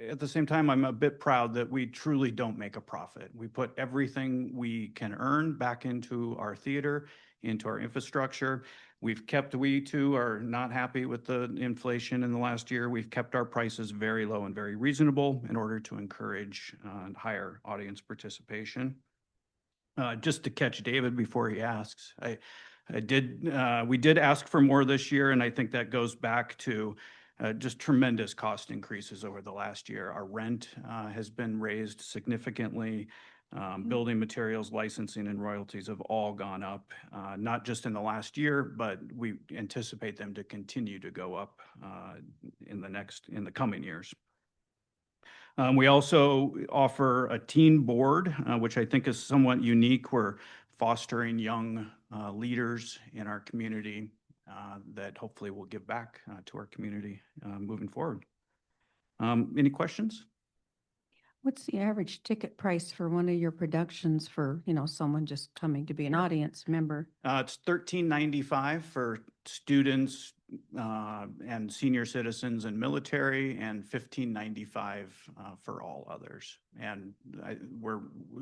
at the same time, I'm a bit proud that we truly don't make a profit. We put everything we can earn back into our theater, into our infrastructure. We too are not happy with the inflation in the last year. We've kept our prices very low and very reasonable in order to encourage higher audience participation. Just to catch David before he asks, we did ask for more this year, and I think that goes back to just tremendous cost increases over the last year. Our rent has been raised significantly. Building materials, licensing, and royalties have all gone up, not just in the last year, but we anticipate them to continue to go up in the coming years. We also offer a teen board, which I think is somewhat unique. We're fostering young leaders in our community that hopefully will give back to our community moving forward. Any questions? What's the average ticket price for one of your productions for, someone just coming to be an audience member? It's $13.95 for students and senior citizens and military, and $15.95 for all others. And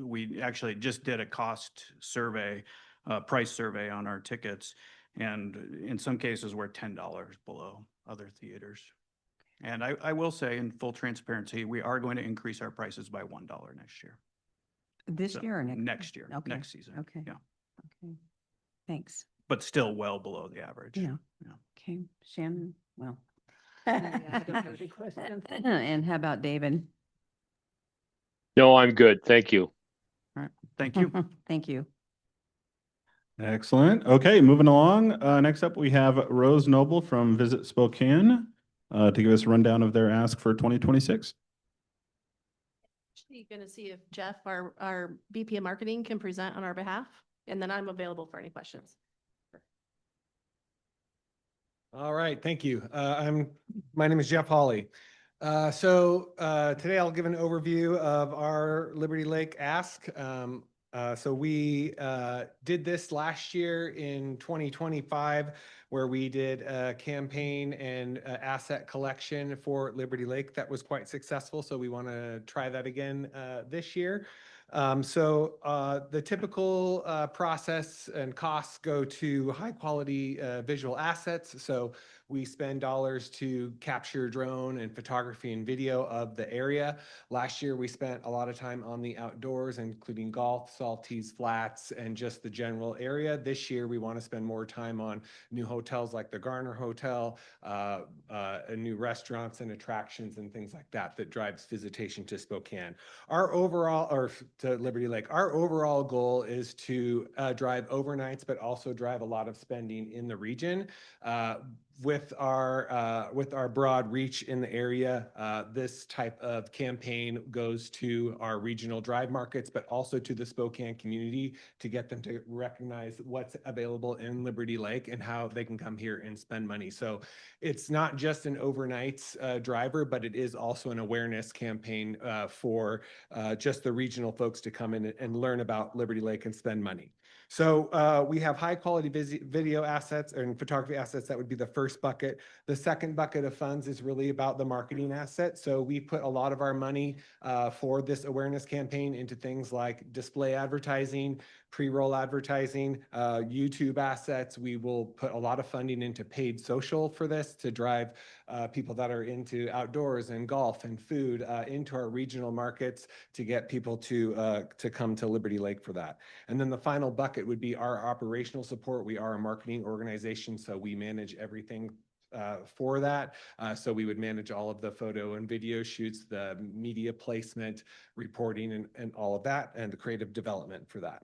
we actually just did a cost survey, price survey on our tickets, and in some cases we're $10 below other theaters. And I will say, in full transparency, we are going to increase our prices by $1 next year. This year or next? Next year, Okay. next season. Okay. Yeah, Okay. Thanks. but still well below the average. Yeah. Yeah. Okay, Shannon, well. Yeah, I don't have any questions. And how about David? No, I'm good. Thank you. Thank you. Thank you. Excellent. Okay, moving along. Next up, we have Rose Noble from Visit Spokane to give us a rundown of their ask for 2026. Actually going to see if Jeff, our VP of Marketing, can present on our behalf, and then I'm available for any questions. All right, thank you. My name is Jeff Hawley. Today I'll give an overview of our Liberty Lake ask. So we did this last year in 2025, where we did a campaign and asset collection for Liberty Lake that was quite successful. So we want to try that again this year. The typical process and costs go to high quality visual assets. So we spend dollars to capture drone and photography and video of the area. Last year, we spent a lot of time on the outdoors, including golf, Salties Flats, and just the general area. This year, we want to spend more time on new hotels like the Garner Hotel, new restaurants and attractions and things like that drives visitation to Spokane. To Liberty Lake. Our overall goal is to drive overnights, but also drive a lot of spending in the region. With our broad reach in the area, this type of campaign goes to our regional drive markets, but also to the Spokane community to get them to recognize what's available in Liberty Lake and how they can come here and spend money. So it's not just an overnight driver, but it is also an awareness campaign for just the regional folks to come in and learn about Liberty Lake and spend money. So we have high quality video assets and photography assets. That would be the first bucket. The second bucket of funds is really about the marketing asset. So we put a lot of our money for this awareness campaign into things like display advertising, pre-roll advertising, YouTube assets. We will put a lot of funding into paid social for this to drive people that are into outdoors and golf and food into our regional markets to get people to come to Liberty Lake for that. And then the final bucket would be our operational support. We are a marketing organization, so we manage everything for that. So we would manage all of the photo and video shoots, the media placement, reporting, and all of that, and the creative development for that.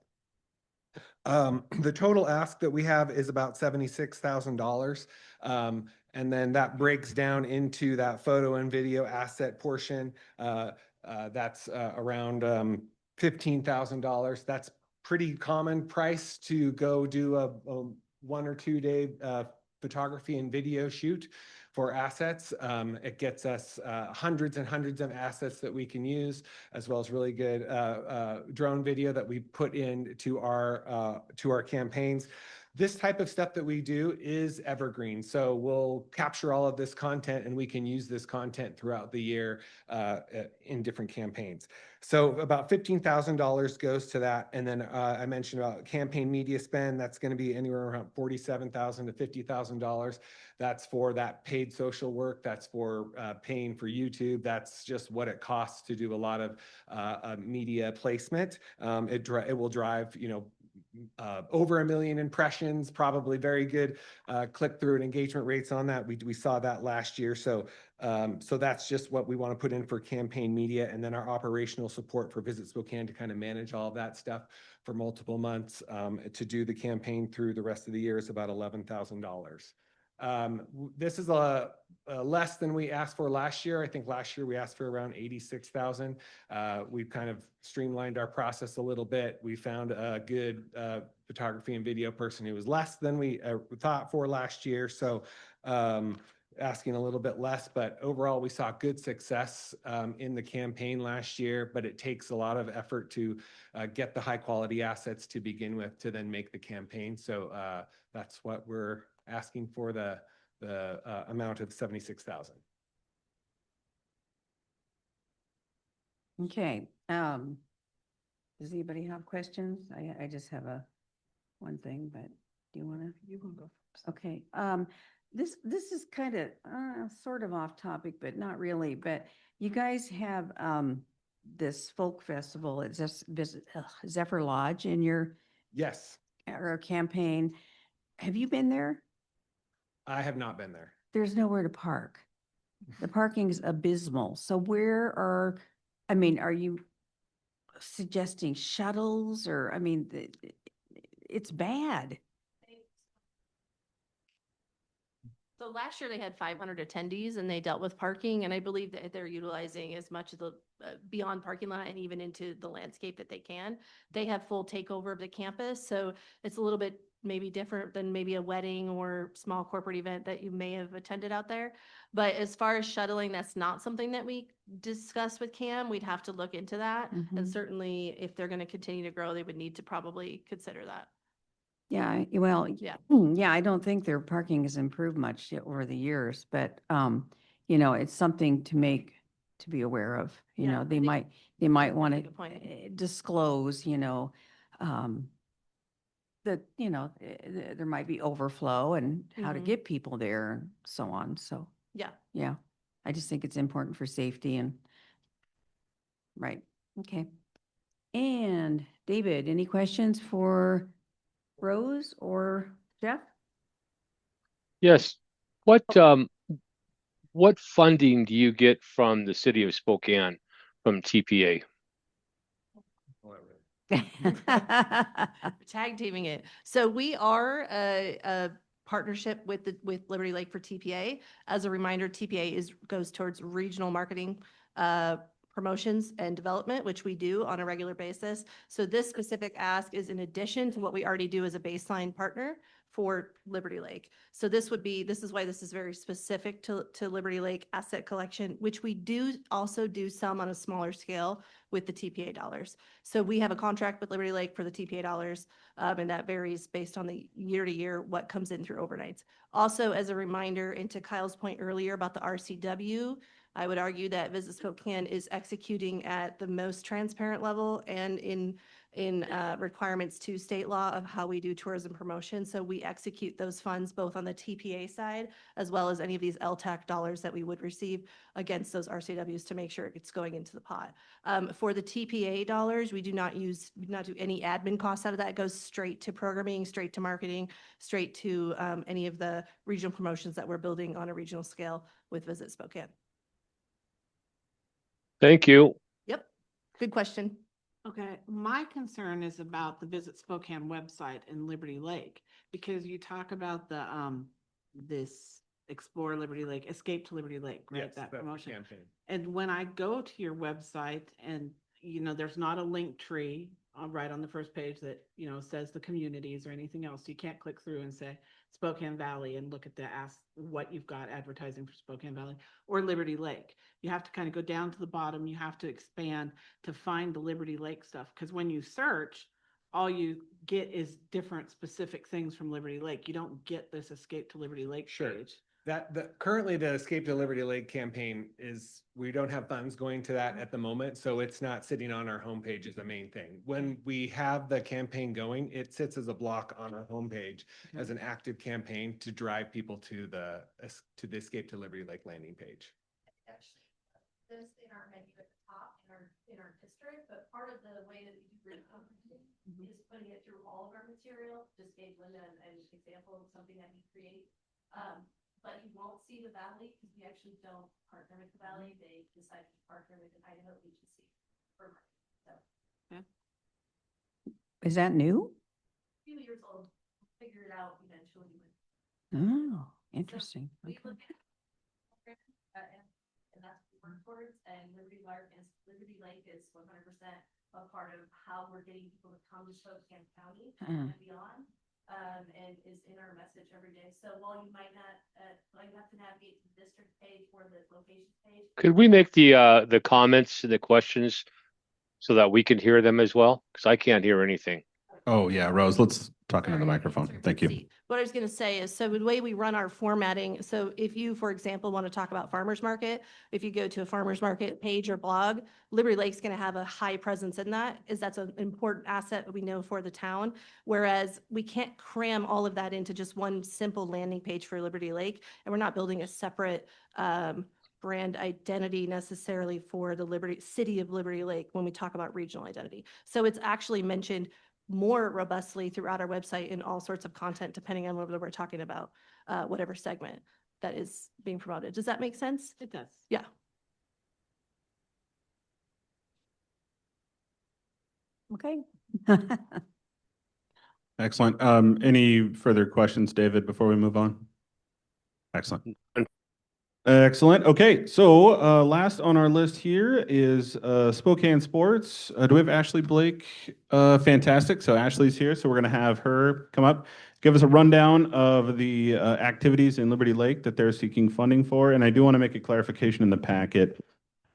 The total ask that we have is about $76,000. And then that breaks down into that photo and video asset portion. That's around $15,000. That's pretty common price to go do a 1 or 2 day photography and video shoot for assets. It gets us hundreds and hundreds of assets that we can use, as well as really good drone video that we put into our campaigns. this type of stuff that we do is evergreen. So we'll capture all of this content and we can use this content throughout the year in different campaigns. So about $15,000 goes to that. And then I mentioned about campaign media spend. That's going to be anywhere around $47,000 to $50,000. That's for that paid social work. That's for paying for YouTube. That's just what it costs to do a lot of media placement. It will drive, over 1 million impressions, probably very good click-through and engagement rates on that. We saw that last year. So that's just what we want to put in for campaign media, and then our operational support for Visit Spokane to kind of manage all of that stuff for multiple months to do the campaign through the rest of the year is about $11,000. This is less than we asked for last year. I think last year we asked for around 86,000. We've kind of streamlined our process a little bit. We found a good photography and video person who was less than we thought for last year. So asking a little bit less, but overall we saw good success in the campaign last year, but it takes a lot of effort to get the high quality assets to begin with to then make the campaign. So that's what we're asking for, the amount of 76,000. Okay. Does anybody have questions? I just have one thing, but do you want to? You can go first. Okay. This is kind of sort of off topic, but not really. But you guys have this folk festival at Zephyr Lodge in your Yes, campaign. Have you been there? I have not been there. There's nowhere to park. The parking is abysmal. So are you suggesting shuttles or, it's bad. So last year they had 500 attendees and they dealt with parking, and I believe that they're utilizing as much of the beyond parking lot and even into the landscape that they can. They have full takeover of the campus, so it's a little bit maybe different than maybe a wedding or small corporate event that you may have attended out there. But as far as shuttling, that's not something that we discussed with CAM. We'd have to look into that. Mhm. And certainly if they're going to continue to grow, they would need to probably consider that. Yeah, well, Yeah. yeah, I don't think their parking has improved much over the years, but, it's something to be aware of. Yeah, I They think might want a good point. to disclose, that, there might be overflow and how to Mhm. get people there and so on. So, Yeah. yeah, I just think it's important for safety and, right, okay. And David, any questions for Rose or Jeff? Yes. What funding do you get from the city of Spokane from TPA? Tag teaming it. So we are a partnership with Liberty Lake for TPA. As a reminder, TPA goes towards regional marketing, promotions and development, which we do on a regular basis. So this specific ask is in addition to what we already do as a baseline partner for Liberty Lake. So this is why this is very specific to Liberty Lake asset collection, which we do also do some on a smaller scale with the TPA dollars. So we have a contract with Liberty Lake for the TPA dollars, and that varies based on the year to year, what comes in through overnights. Also, as a reminder, and to Kyle's point earlier about the RCW, I would argue that Visit Spokane is executing at the most transparent level and in requirements to state law of how we do tourism promotion. So we execute those funds both on the TPA side as well as any of these LTAC dollars that we would receive against those RCWs to make sure it's going into the pot. For the TPA dollars, we do not do any admin costs out of that. It goes straight to programming, straight to marketing, straight to any of the regional promotions that we're building on a regional scale with Visit Spokane. Thank you. Yep, good question. Okay, my concern is about the Visit Spokane website in Liberty Lake, because you talk about the, this Explore Liberty Lake, Escape to Liberty Lake, right? Yes, That that's the promotion. campaign. And when I go to your website and, there's not a link tree right on the first page that, says the communities or anything else. You can't click through and say Spokane Valley and look at ask what you've got advertising for Spokane Valley or Liberty Lake. You have to kind of go down to the bottom. You have to expand to find the Liberty Lake stuff. Because when you search, all you get is different specific things from Liberty Lake. You don't get this Escape to Liberty Lake Sure. page. Currently the Escape to Liberty Lake campaign is, we don't have funds going to that at the moment, so it's not sitting on our homepage as the main thing. When we have the campaign going, it sits as a block on our homepage as an active campaign to drive people to the Escape to Liberty Lake landing page. Actually, this in our menu at the top in our district, but part of the way that we do grid conferencing is putting it through all of our material. Just gave Linda an example of something that we create. But you won't see the Valley because we actually don't partner with the Valley. They decided to partner with an Idaho agency for marketing. So Is that new? a few years old, we'll figure it out eventually. Oh, interesting. We Okay. look at and that's what we work towards, and Liberty Lake is 100% a part of how we're getting people to come to Spokane County and beyond, and is in our message every day. So while you might not, you have to navigate to the district page or the location page. Could we make the comments and the questions so that we can hear them as well? Because I can't hear anything. Oh, yeah, Rose, let's talk into the Sorry, microphone. sorry, Thank you. see. What I was going to say is, so the way we run our formatting, so if you, for example, want to talk about farmers market, if you go to a farmers market page or blog, Liberty Lake's going to have a high presence in that, is that's an important asset that we know for the town. Whereas we can't cram all of that into just one simple landing page for Liberty Lake, and we're not building a separate brand identity necessarily for the city of Liberty Lake when we talk about regional identity. So it's actually mentioned more robustly throughout our website in all sorts of content, depending on whether we're talking about whatever segment that is being promoted. Does that make sense? It does. Yeah. Okay. Excellent. Any further questions, David, before we move on? Excellent. Excellent. Okay, so last on our list here is Spokane Sports. Do we have Ashley Blake? Fantastic. So Ashley's here, so we're going to have her come up, give us a rundown of the activities in Liberty Lake that they're seeking funding for. And I do want to make a clarification in the packet.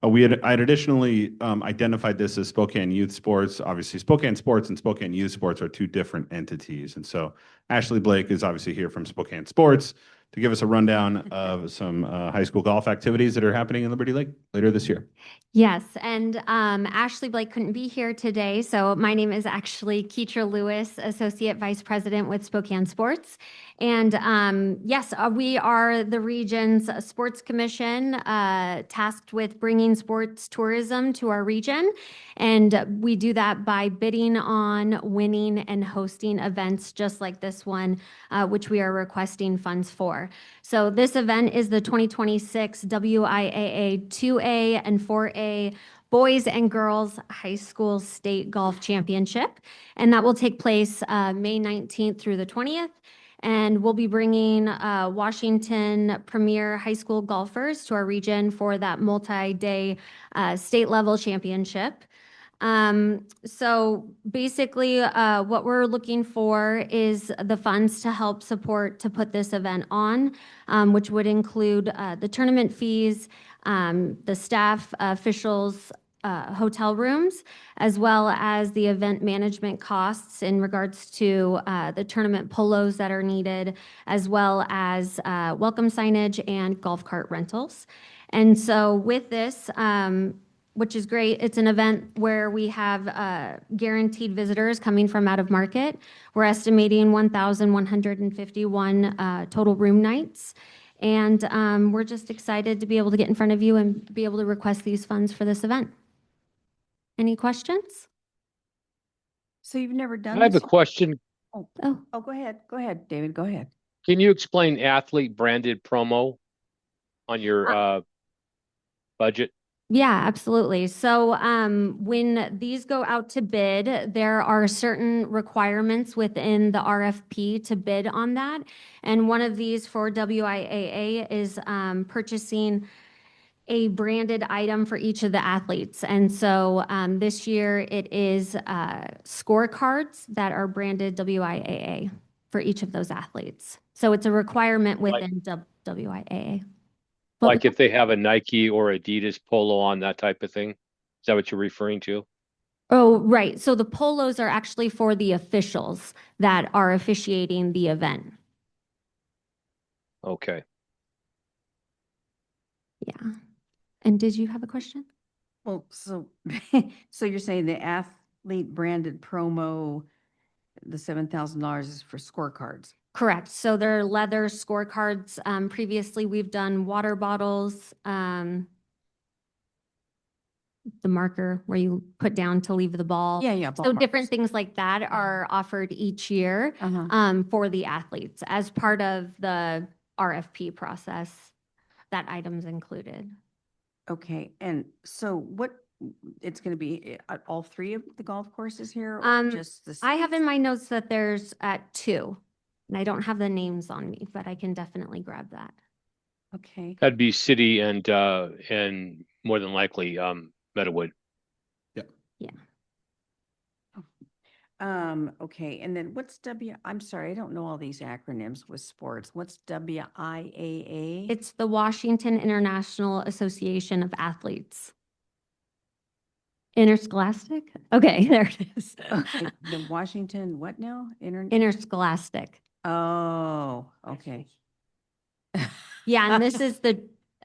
I'd additionally identified this as Spokane Youth Sports. Obviously, Spokane Sports and Spokane Youth Sports are two different entities. And so Ashley Blake is obviously here from Spokane Sports to give us a rundown of some high school golf activities that are happening in Liberty Lake later this year. Yes, and Ashley Blake couldn't be here today, so my name is actually Keitra Lewis, Associate Vice President with Spokane Sports. And yes, we are the region's sports commission tasked with bringing sports tourism to our region. And we do that by bidding on, winning, and hosting events just like this one, which we are requesting funds for. So this event is the 2026 WIAA 2A and 4A Boys and Girls High School State Golf Championship. And that will take place May 19th through the 20th. And we'll be bringing Washington Premier High School golfers to our region for that multi-day state level championship. So basically what we're looking for is the funds to help support to put this event on, which would include the tournament fees, the staff, officials, hotel rooms, as well as the event management costs in regards to the tournament polos that are needed, as well as welcome signage and golf cart rentals. And so with this, which is great, it's an event where we have guaranteed visitors coming from out of market. We're estimating 1,151 total room nights. And we're just excited to be able to get in front of you and be able to request these funds for this event. Any questions? So you've never done I have a this? question. Oh, Oh, go ahead. Go ahead, David. Go ahead. Can you explain athlete branded promo on your budget? yeah, absolutely. So when these go out to bid, there are certain requirements within the RFP to bid on that. And one of these for WIAA is purchasing a branded item for each of the athletes. And so this year it is scorecards that are branded WIAA for each of those athletes. So it's a requirement within WIAA. Like if they have a Nike or Adidas polo on, that type of thing? Is that what you're referring to? Oh, right. So the polos are actually for the officials that are officiating the event. Okay. Yeah. And did you have a question? Well, so, so you're saying the athlete branded promo, the $7,000 is for scorecards? Correct. So they're leather scorecards. Previously, we've done water bottles, the marker where you put down to leave the ball. Yeah, yeah. So ballparks. different things like that are offered each year Uh-huh. for the athletes as part of the RFP process. That item's included. Okay, and so what, it's going to be at all three of the golf courses here? Or Um, just the I have in my notes that there's at 2, and I don't have the names on me, but I can definitely grab that. Okay. That'd be city and more than likely, Meadowood. Yeah. Okay, and then what's I'm sorry, I don't know all these acronyms with sports. What's WIAA? It's the Washington International Association of Athletes. Interscholastic? Okay, there it is. Okay, the Washington, what now? Interscholastic. Oh, okay. Yeah, and this is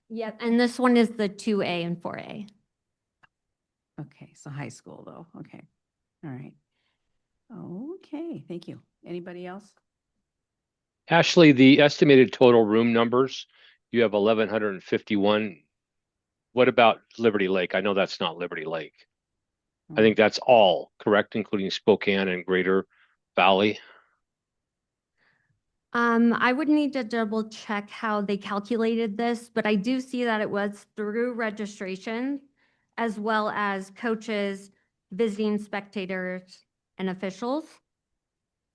yeah, and this one is the 2A and 4A. Okay, so high school though. Okay, all right. Okay, thank you. Anybody else? Ashley, the estimated total room numbers, you have 1,151. What about Liberty Lake? I know that's not Liberty Lake. I think that's all correct, including Spokane and Greater Valley. I would need to double check how they calculated this, but I do see that it was through registration as well as coaches, visiting spectators, and officials.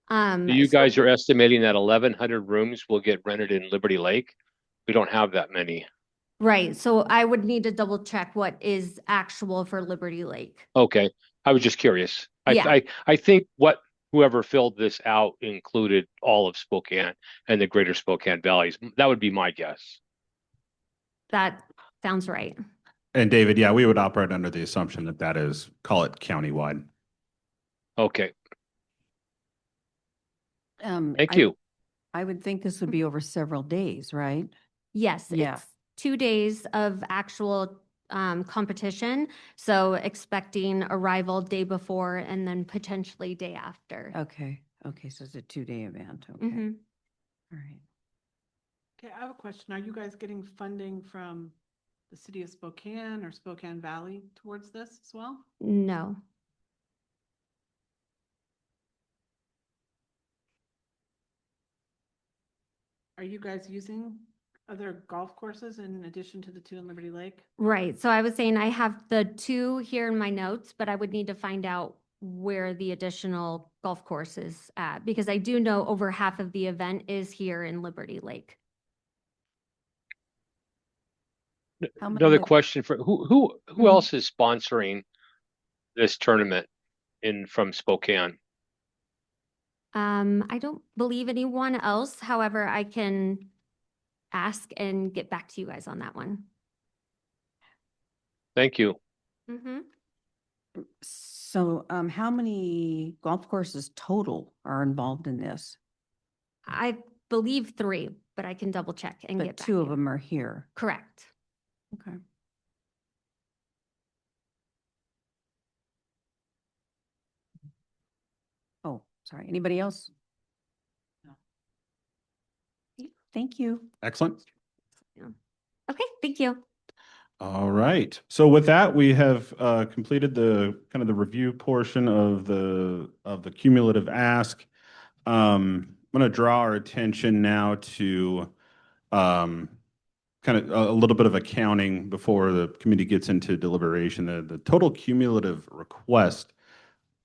You So- guys are estimating that 1,100 rooms will get rented in Liberty Lake? We don't have that many. Right, so I would need to double check what is actual for Liberty Lake. Okay, I was just curious. Yeah. I think whoever filled this out included all of Spokane and the Greater Spokane Valleys. That would be my guess. That sounds right. And David, yeah, we would operate under the assumption that that is, call it countywide. Okay, thank I- you. I would think this would be over several days, right? Yes, Yeah. it's 2 days of actual competition. So expecting arrival day before and then potentially day after. Okay, okay, so it's a 2-day event. Okay, Mhm. all right. Okay, I have a question. Are you guys getting funding from the city of Spokane or Spokane Valley towards this as well? No. Are you guys using other golf courses in addition to the 2 in Liberty Lake? Right. So I was saying I have the 2 here in my notes, but I would need to find out where the additional golf course is at, because I do know over half of the event is here in Liberty Lake. How many Another have- question for who Mhm. else is sponsoring this tournament from Spokane? I don't believe anyone else. However, I can ask and get back to you guys on that one. Thank you. Mm-hmm. So, how many golf courses total are involved in this? I believe 3, but I can double check and But get back 2 to of you. them are here. Correct. Okay. Oh, sorry. Anybody else? No. Thank you. Excellent. Okay, thank you. All right. So with that, we have completed the kind of the review portion of the cumulative ask. I'm going to draw our attention now to kind of a little bit of accounting before the committee gets into deliberation. The total cumulative request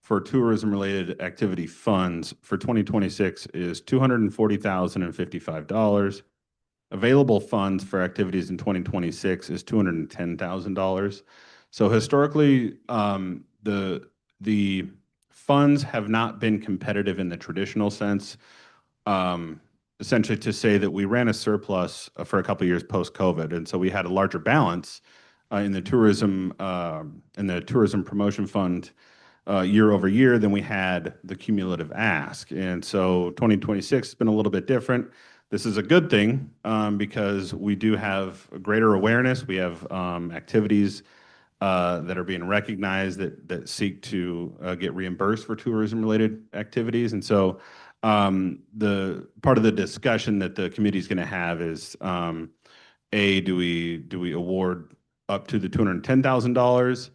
for tourism-related activity funds for 2026 is $240,055. Available funds for activities in 2026 is $210,000. So historically, the funds have not been competitive in the traditional sense. Essentially to say that we ran a surplus for a couple of years post-COVID, and so we had a larger balance in the tourism promotion fund year over year than we had the cumulative ask. And so 2026 has been a little bit different. This is a good thing because we do have a greater awareness. We have activities that are being recognized that seek to get reimbursed for tourism-related activities. And so the part of the discussion that the committee is going to have is, do we award up to the $210,000?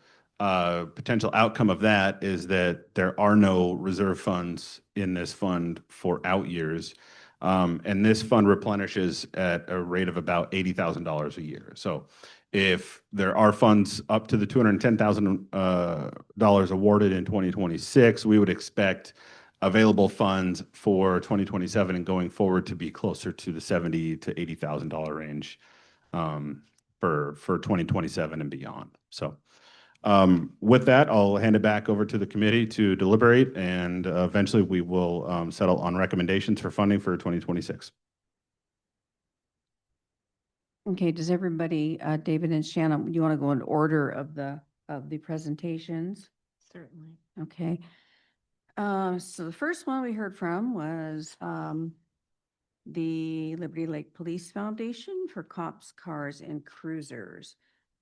Potential outcome of that is that there are no reserve funds in this fund for out years. And this fund replenishes at a rate of about $80,000 a year. So if there are funds up to the $210,000 awarded in 2026, we would expect available funds for 2027 and going forward to be closer to the $70,000 to $80,000 range for 2027 and beyond. So with that, I'll hand it back over to the committee to deliberate, and eventually we will settle on recommendations for funding for 2026. Okay, does everybody, David and Shannon, you want to go in order of the presentations? Certainly. Okay. So the first one we heard from was the Liberty Lake Police Foundation for cops, cars, and cruisers.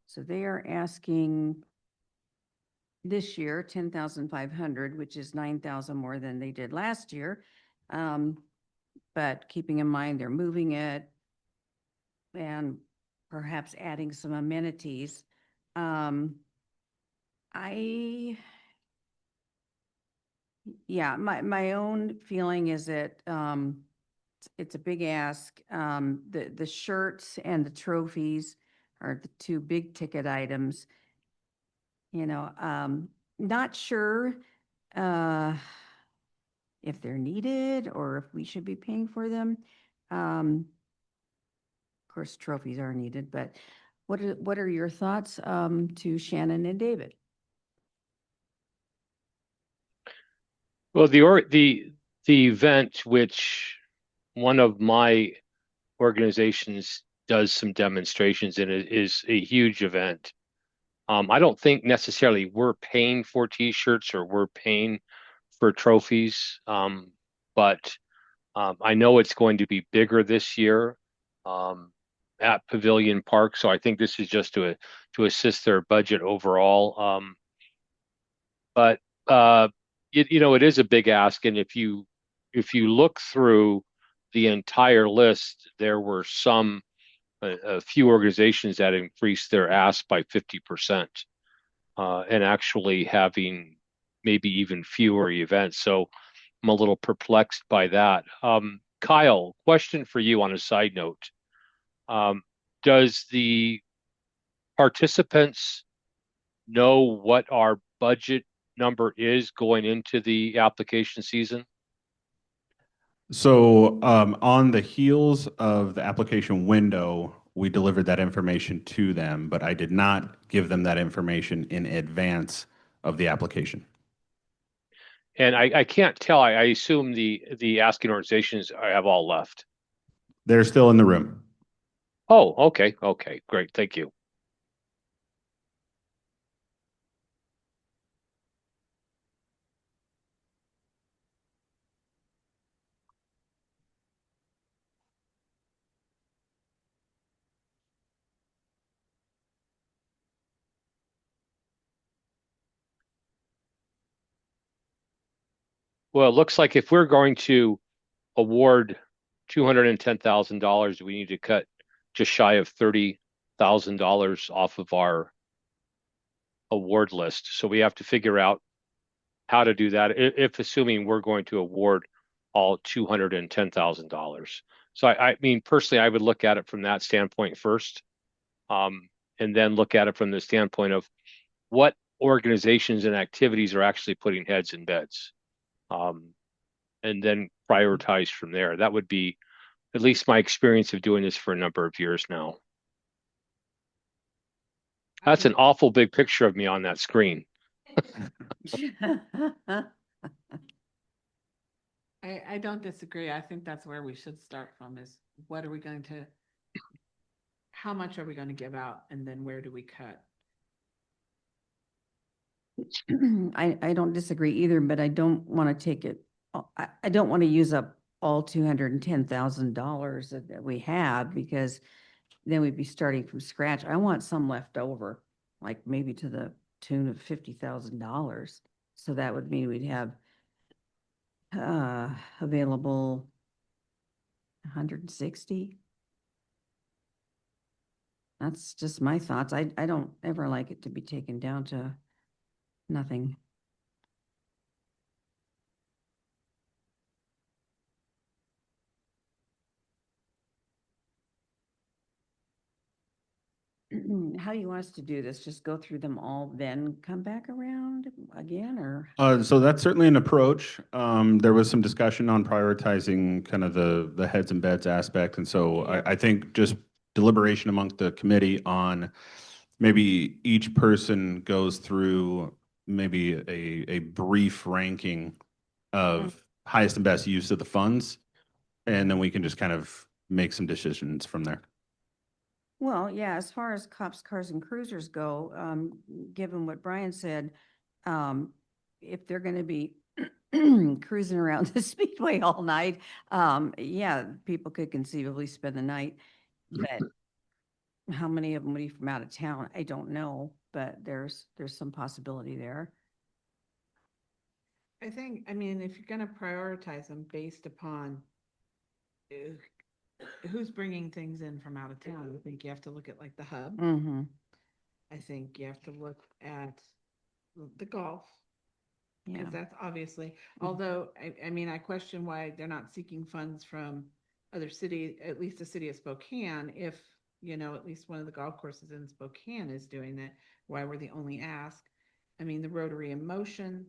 So they are asking this year 10,500, which is 9,000 more than they did last year. But keeping in mind they're moving it and perhaps adding some amenities. Yeah, my own feeling is that it's a big ask. The shirts and the trophies are the two big ticket items. You know, not sure if they're needed or if we should be paying for them. Of course, trophies are needed, but what are your thoughts to Shannon and David? Well, the event, which one of my organizations does some demonstrations in, it is a huge event. I don't think necessarily we're paying for T-shirts or we're paying for trophies, but I know it's going to be bigger this year at Pavilion Park. So I think this is just to assist their budget overall. But it is a big ask, and if you look through the entire list, there were a few organizations that increased their ask by 50%, and actually having maybe even fewer events. So I'm a little perplexed by that. Kyle, question for you on a side note. Does the participants know what our budget number is going into the application season? So on the heels of the application window, we delivered that information to them, but I did not give them that information in advance of the application. And I can't tell. I assume the asking organizations have all left. They're still in the room. Oh, okay. Okay, great. Thank you. Well, it looks like if we're going to award $210,000, we need to cut just shy of $30,000 off of our award list. So we have to figure out how to do that, if assuming we're going to award all $210,000. So I mean, personally, I would look at it from that standpoint first, and then look at it from the standpoint of what organizations and activities are actually putting heads in beds. And then prioritize from there. That would be at least my experience of doing this for a number of years now. That's an awful big picture of me on that screen. I don't disagree. I think that's where we should start from, is how much are we going to give out, and then where do we cut? I don't disagree either, but I don't want to take it, I don't want to use up all $210,000 that we have, because then we'd be starting from scratch. I want some left over, like maybe to the tune of $50,000. So that would mean we'd have available 160. That's just my thoughts. I don't ever like it to be taken down to nothing. How do you want us to do this? Just go through them all, then come back around again, or? So that's certainly an approach. There was some discussion on prioritizing kind of the heads and beds aspect. And so I think just deliberation amongst the committee on maybe each person goes through maybe a brief ranking of highest and best use of the funds. And then we can just kind of make some decisions from there. Well, yeah, as far as cops, cars and cruisers go, given what Brian said, if they're going to be cruising around the speedway all night, yeah, people could conceivably spend the night. But how many of them would be from out of town? I don't know, but there's some possibility there. I think, I mean, if you're gonna prioritize them based upon who's bringing things in from out of town, I think you have to look at like the hub. Mm-hmm. I think you have to look at the golf. Yeah. Because that's obviously, although, I mean, I question why they're not seeking funds from other cities, at least the city of Spokane, if, you know, at least one of the golf courses in Spokane is doing that, why we're the only ask. I mean, the Rotary in Motion.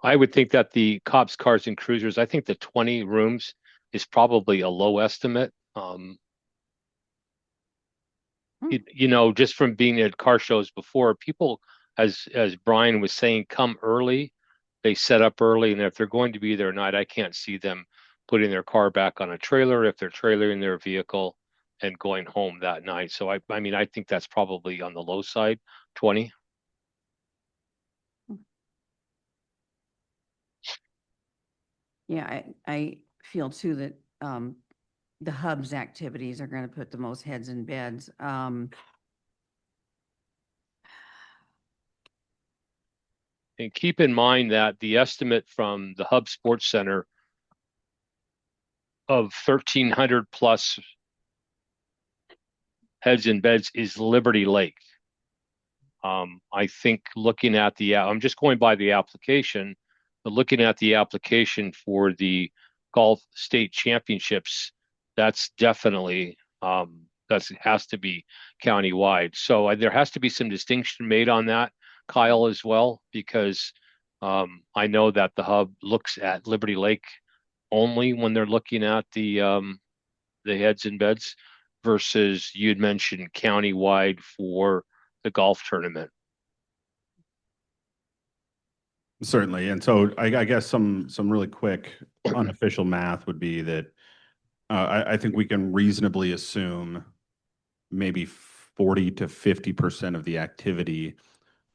I would think that the cops, cars and cruisers, I think the 20 rooms is probably a low estimate. You know, just from being at car shows before, people, as Brian was saying, come early, they set up early, and if they're going to be there at night, I can't see them putting their car back on a trailer if they're trailering their vehicle and going home that night. So I mean, I think that's probably on the low side, 20. Yeah, I feel too that the hub's activities are going to put the most heads in beds. And keep in mind that the estimate from the Hub Sports Center of 1,300 plus heads in beds is Liberty Lake. I think looking at I'm just going by the application, but looking at the application for the golf state championships, that's definitely, that has to be countywide. So there has to be some distinction made on that, Kyle, as well, because I know that the hub looks at Liberty Lake only when they're looking at the heads and beds versus you'd mentioned countywide for the golf tournament. Certainly. And so I guess some really quick unofficial math would be that I think we can reasonably assume maybe 40 to 50% of the activity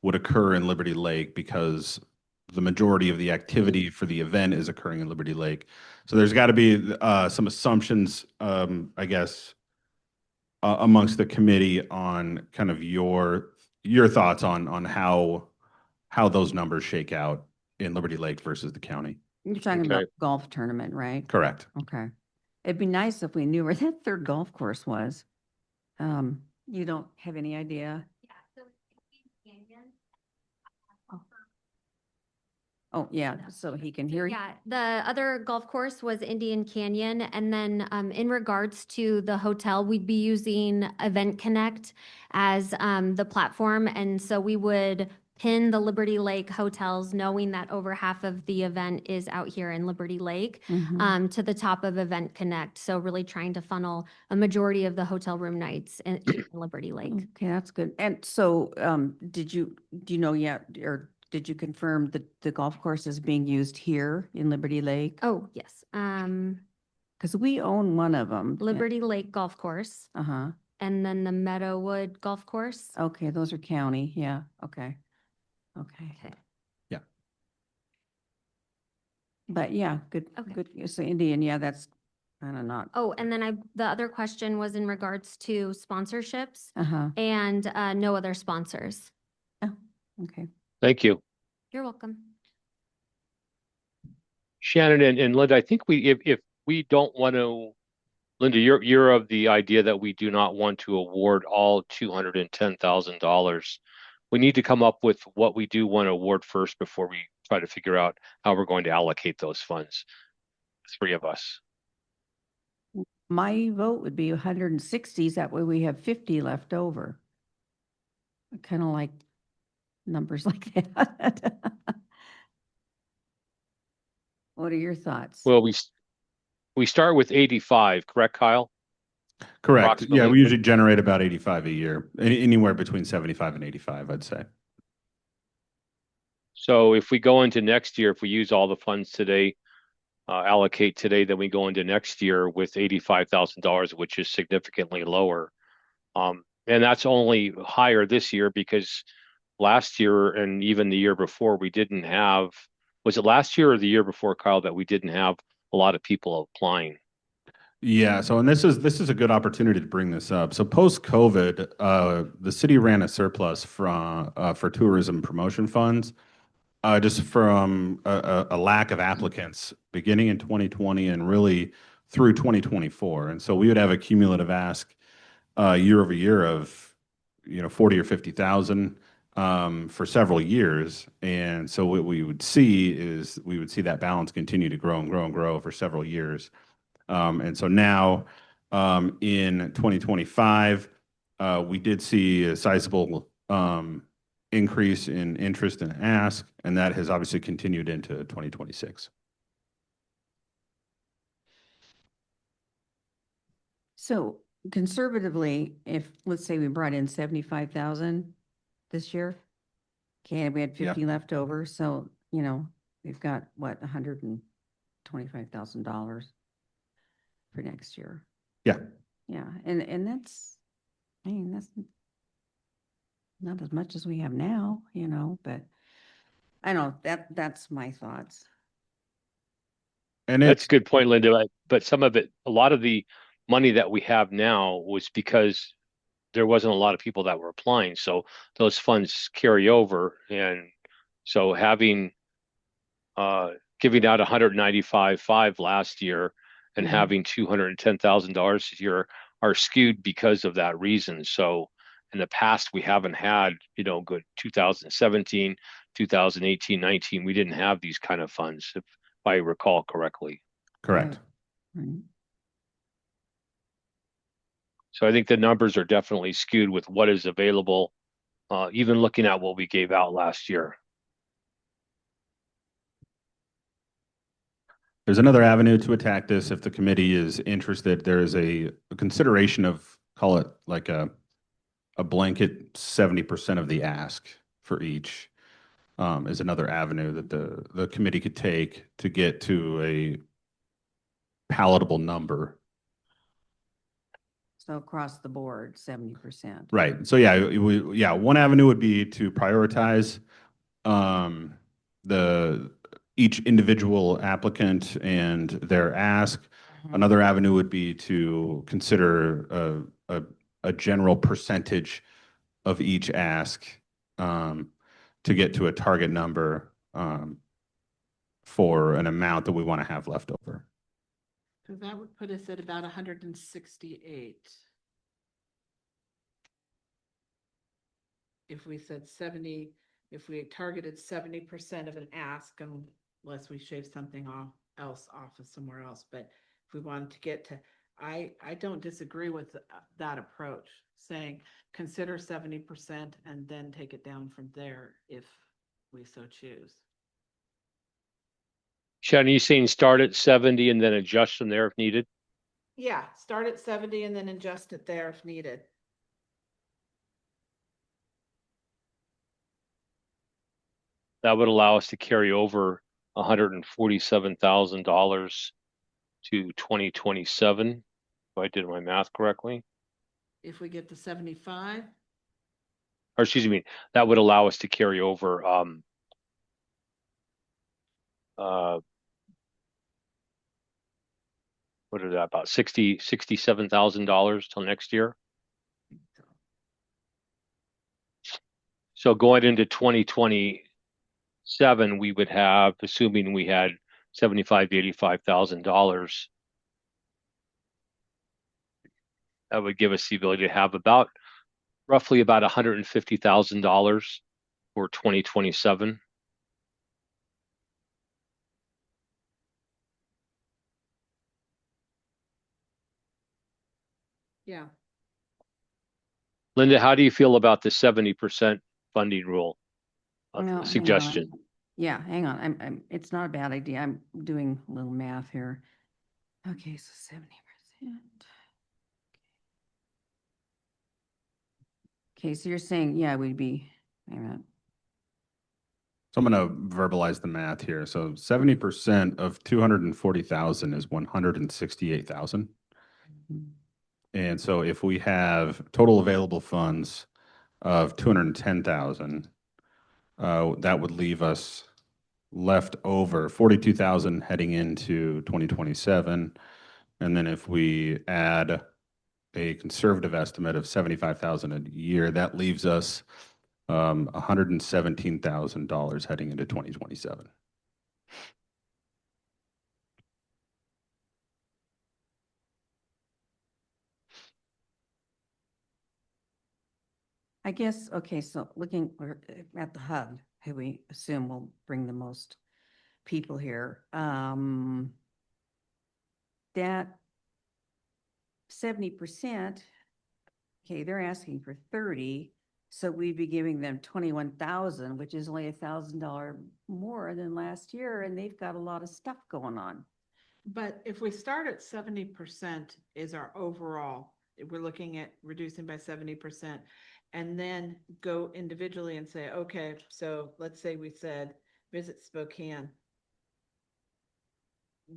would occur in Liberty Lake because the majority of the activity for the event is occurring in Liberty Lake. So there's got to be some assumptions, I guess, amongst the committee on kind of your thoughts on how those numbers shake out in Liberty Lake versus the county. You're talking about golf tournament, right? Correct. Okay. It'd be nice if we knew where that third golf course was. You don't have any idea? Yeah, so it's Canyon. Oh, yeah, so he can hear you. Yeah, the other golf course was Indian Canyon. And then in regards to the hotel, we'd be using Event Connect as the platform. And so we would pin the Liberty Lake hotels, knowing that over half of the event is out here in Liberty Lake, to the top of Event Connect. So really trying to funnel a majority of the hotel room nights in Liberty Lake. Okay, that's good. And so do you know yet, or did you confirm that the golf course is being used here in Liberty Lake? Oh, yes. Because we own one of them. Liberty Lake Golf Course. Uh-huh. and then the Meadowwood Golf Course. Okay, those are county, yeah, okay. Okay. Okay. But yeah, good, Okay. good. So Indian, yeah, that's kind of not. Oh, and then the other question was in regards to sponsorships Uh-huh. and no other sponsors. Oh, okay. Thank you. You're welcome. Shannon and Linda, I think if we don't want to, Linda, you're of the idea that we do not want to award all $210,000. We need to come up with what we do want to award first before we try to figure out how we're going to allocate those funds. Three of us. My vote would be 160s. That way we have 50 left over. I kind of like numbers like that. What are your thoughts? Well, we start with 85, correct, Kyle? Correct. Yeah, Approximately. we usually generate about 85 a year, anywhere between 75 and 85, I'd say. So if we go into next year, if we use all the funds today, allocate today, then we go into next year with $85,000, which is significantly lower. And that's only higher this year because last year and even the year before, we didn't have, was it last year or the year before, Kyle, that we didn't have a lot of people applying? Yeah, so and this is a good opportunity to bring this up. So post-COVID, the city ran a surplus for tourism promotion funds, just from a lack of applicants beginning in 2020 and really through 2024. And so we would have a cumulative ask year over year of 40 or 50,000 for several years. And so what we would see is we would see that balance continue to grow and grow and grow for several years. And so now in 2025, we did see a sizable increase in interest and ask, and that has obviously continued into 2026. So conservatively, if, let's say we brought in 75,000 this year, okay, and we had 50 left over, so, we've got what, $125,000 for next year. Yeah. Yeah, and that's not as much as we have now, but I don't know, that's my thoughts. And That's it's a good point, Linda. But some of it, a lot of the money that we have now was because there wasn't a lot of people that were applying. So those funds carry over. And so giving out 195.5 last year and having $210,000 this year are skewed because of that reason. So in the past, we haven't had, good 2017, 2018, 19, we didn't have these kind of funds, if I recall correctly. correct. Right. So I think the numbers are definitely skewed with what is available, even looking at what we gave out last year. There's another avenue to attack this if the committee is interested. There is a consideration of, call it like a blanket 70% of the ask for each, is another avenue that the committee could take to get to a palatable number. So across the board, 70%. Right. So one avenue would be to prioritize each individual applicant and their ask. Another avenue would be to consider a general percentage of each ask to get to a target number for an amount that we want to have left over. So that would put us at about 168. If we said 70, if we targeted 70% of an ask, unless we shave something else off of somewhere else, but if we wanted to get to, I don't disagree with that approach, saying consider 70% and then take it down from there if we so choose. Shannon, are you saying start at 70 and then adjust from there if needed? Yeah, start at 70 and then adjust it there if needed. That would allow us to carry over $147,000 to 2027, if I did my math correctly. if we get to 75, or excuse me, that would allow us to carry over, what is that, about $67,000 till next year? So going into 2027, we would have, assuming we had $75,000 to $85,000. That would give us the ability to have roughly about $150,000 for 2027. yeah. Linda, how do you feel about the 70% funding rule? No, hang on. Suggestion. Yeah, hang on. It's not a bad idea. I'm doing a little math here. Okay, so 70%. Okay, so you're saying, yeah, we'd be, wait a minute. So I'm going to verbalize the math here. So 70% of 240,000 is 168,000. And so if we have total available funds of 210,000, that would leave us left over 42,000 heading into 2027. And then if we add a conservative estimate of 75,000 a year, that leaves us $117,000 heading into 2027. I guess, okay, so looking at the hub, who we assume will bring the most people here, that 70%, okay, they're asking for 30, so we'd be giving them 21,000, which is only $1,000 more than last year, and they've got a lot of stuff going on. But if we start at 70% is our overall, if we're looking at reducing by 70%, and then go individually and say, okay, so let's say we said, visit Spokane.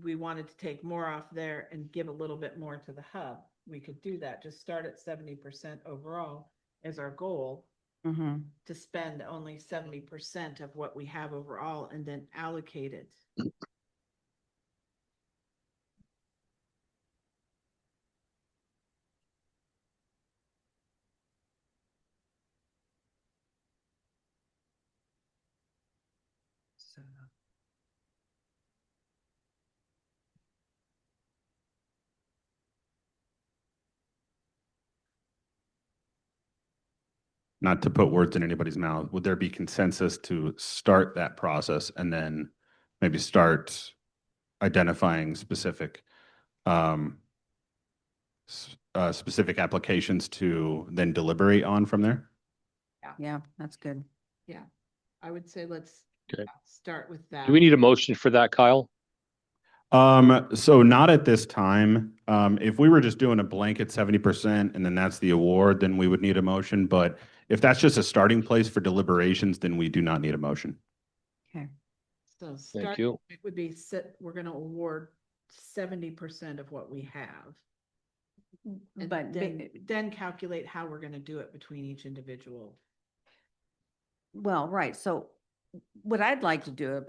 We wanted to take more off there and give a little bit more to the hub. We could do that. Just start at 70% overall as our goal, to spend only 70% of what we have overall and then allocate it. So. Not to put words in anybody's mouth, would there be consensus to start that process and then maybe start identifying specific specific applications to then deliberate on from there? Yeah, that's good. Yeah, I would say let's Okay. start with that. Do we need a motion for that, Kyle? So not at this time. If we were just doing a blanket 70% and then that's the award, then we would need a motion. But if that's just a starting place for deliberations, then we do not need a motion. Okay. So Thank start, you. it would be we're going to award 70% of what we have. And But then calculate how we're going to do it between each individual. well, right, so what I'd like to do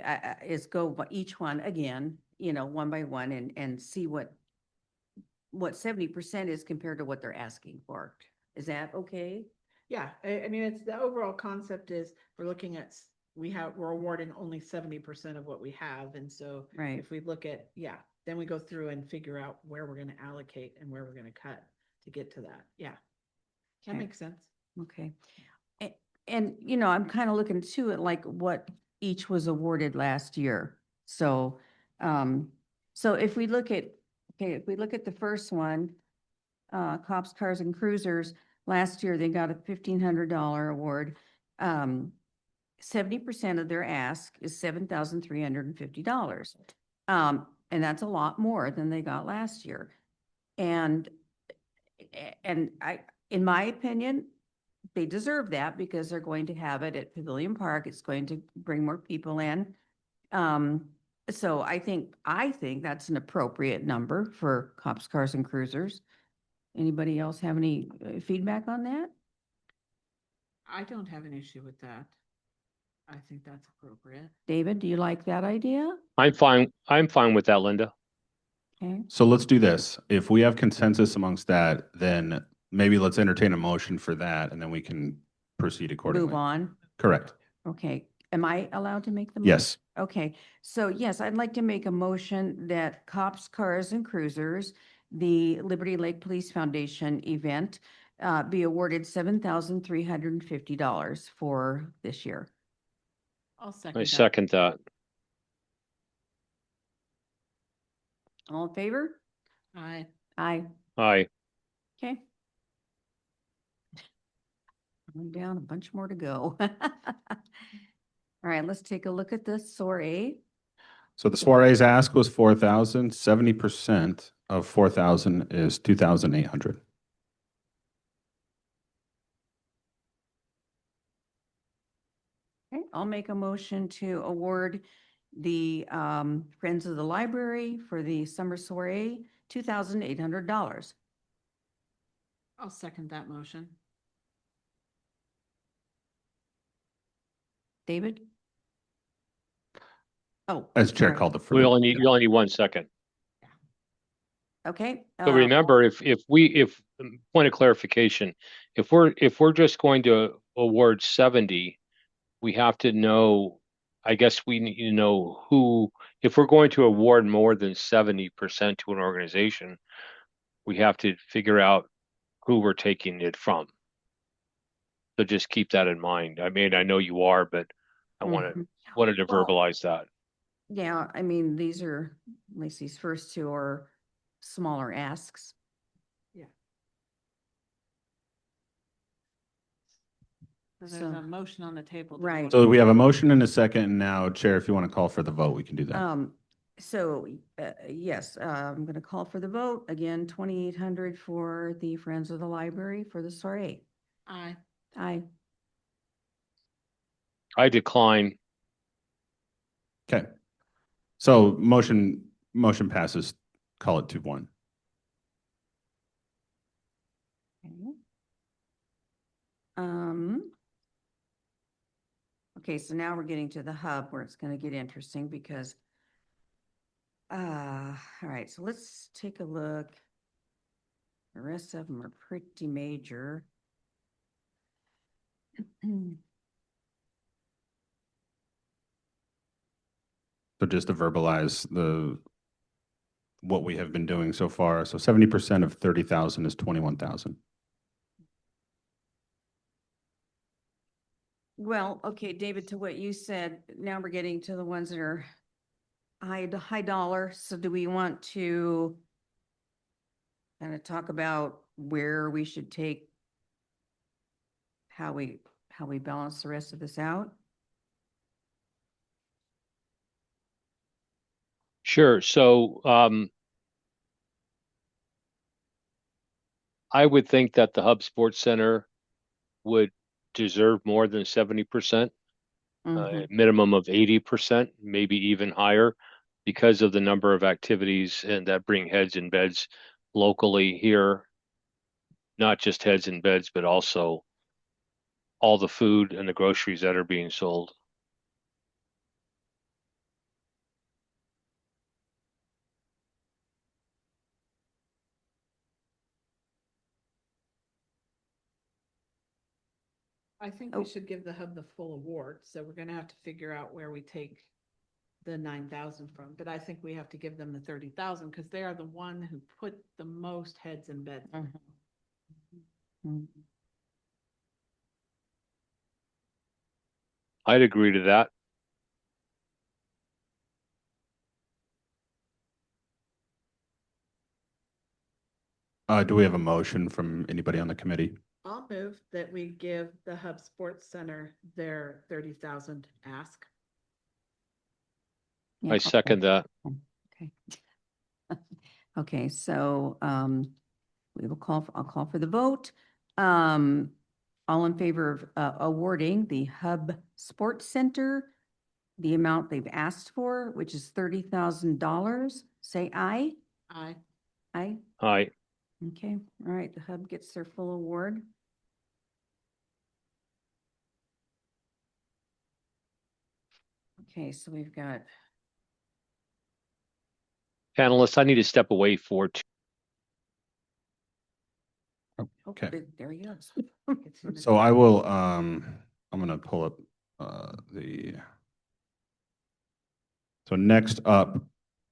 is go by each one again, one by one and see what 70% is compared to what they're asking for. Is that okay? Yeah, I mean, it's the overall concept is we're looking at, we're awarding only 70% of what we have. And so Right. if we look at, then we go through and figure out where we're going to allocate and where we're going to cut to get to that. Yeah. That Okay. makes sense. Okay. And, I'm kind of looking too at like what each was awarded last year. So, so if we look at the first one, cops, cars and cruisers, last year they got a $1,500 award. 70% of their ask is $7,350. And that's a lot more than they got last year. And in my opinion, they deserve that because they're going to have it at Pavilion Park. It's going to bring more people in. So I think that's an appropriate number for cops, cars and cruisers. Anybody else have any feedback on that? I don't have an issue with that. I think that's appropriate. David, do you like that idea? I'm fine with that, Linda. Okay, So let's do this. If we have consensus amongst that, then maybe let's entertain a motion for that and then we can proceed accordingly. move on. Correct. Okay, am I allowed to make the? Yes. Okay, so yes, I'd like to make a motion that Cops, Cars and Cruisers, the Liberty Lake Police Foundation event, be awarded $7,350 for this year. I'll second I that. second that. All in favor? Aye. Aye. Aye. Okay. One down, a bunch more to go. All right, let's take a look at the soiree. So the soiree's ask was 4,000. 70% of 4,000 is 2,800. Okay, I'll make a motion to award the Friends of the Library for the summer soiree, $2,800. I'll second that motion. David? Oh. As chair sorry. called We the. only need 1 second. Okay. So remember, if point of clarification, if we're just going to award 70, we have to know, I guess we need to know who, if we're going to award more than 70% to an organization, we have to figure out who we're taking it from. So just keep that in mind. I mean, I know you are, but I wanted to Well, verbalize that. Yeah, I mean, these are, at least these first two are smaller asks. So there's So- a motion on the table. to Right. vote. So we have a motion and a second. And now, Chair, if you want to call for the vote, we can do that. So, yes, I'm going to call for the vote. Again, 2,800 for the Friends of the Library for the soiree. Aye. Aye. I decline. Okay. So motion passes. Call it 2-1. Okay. Okay, so now we're getting to the hub where it's going to get interesting because, all right, so let's take a look. The rest of them are pretty major. So just to verbalize what we have been doing so far. So 70% of 30,000 is 21,000. Well, okay, David, to what you said, now we're getting to the ones that are high dollar. So do we want to kind of talk about where we should take, how we balance the rest of this out? Sure. So I would think that the Hub Sports Center would deserve more than 70%, minimum of 80%, maybe even higher, because of the number of activities and that bring heads and beds locally here. Not just heads and beds, but also all the food and the groceries that are being sold. I think we should give the hub the full award, so we're gonna have to figure out where we take the 9,000 from, but I think we have to give them the 30,000 because they are the one who put the most heads in bed. I'd agree to that. Do we have a motion from anybody on the committee? I'll move that we give the Hub Sports Center their 30,000 ask. Yeah, I second that. Okay. Okay, so I'll call for the vote. All in favor of awarding the Hub Sports Center the amount they've asked for, which is $30,000, say aye. Aye. Aye. Aye. Okay, all right, the hub gets their full award. Okay, so we've got, Panelists, I need to step away for oh, Okay. there he goes. So I will, I'm gonna pull up, so next up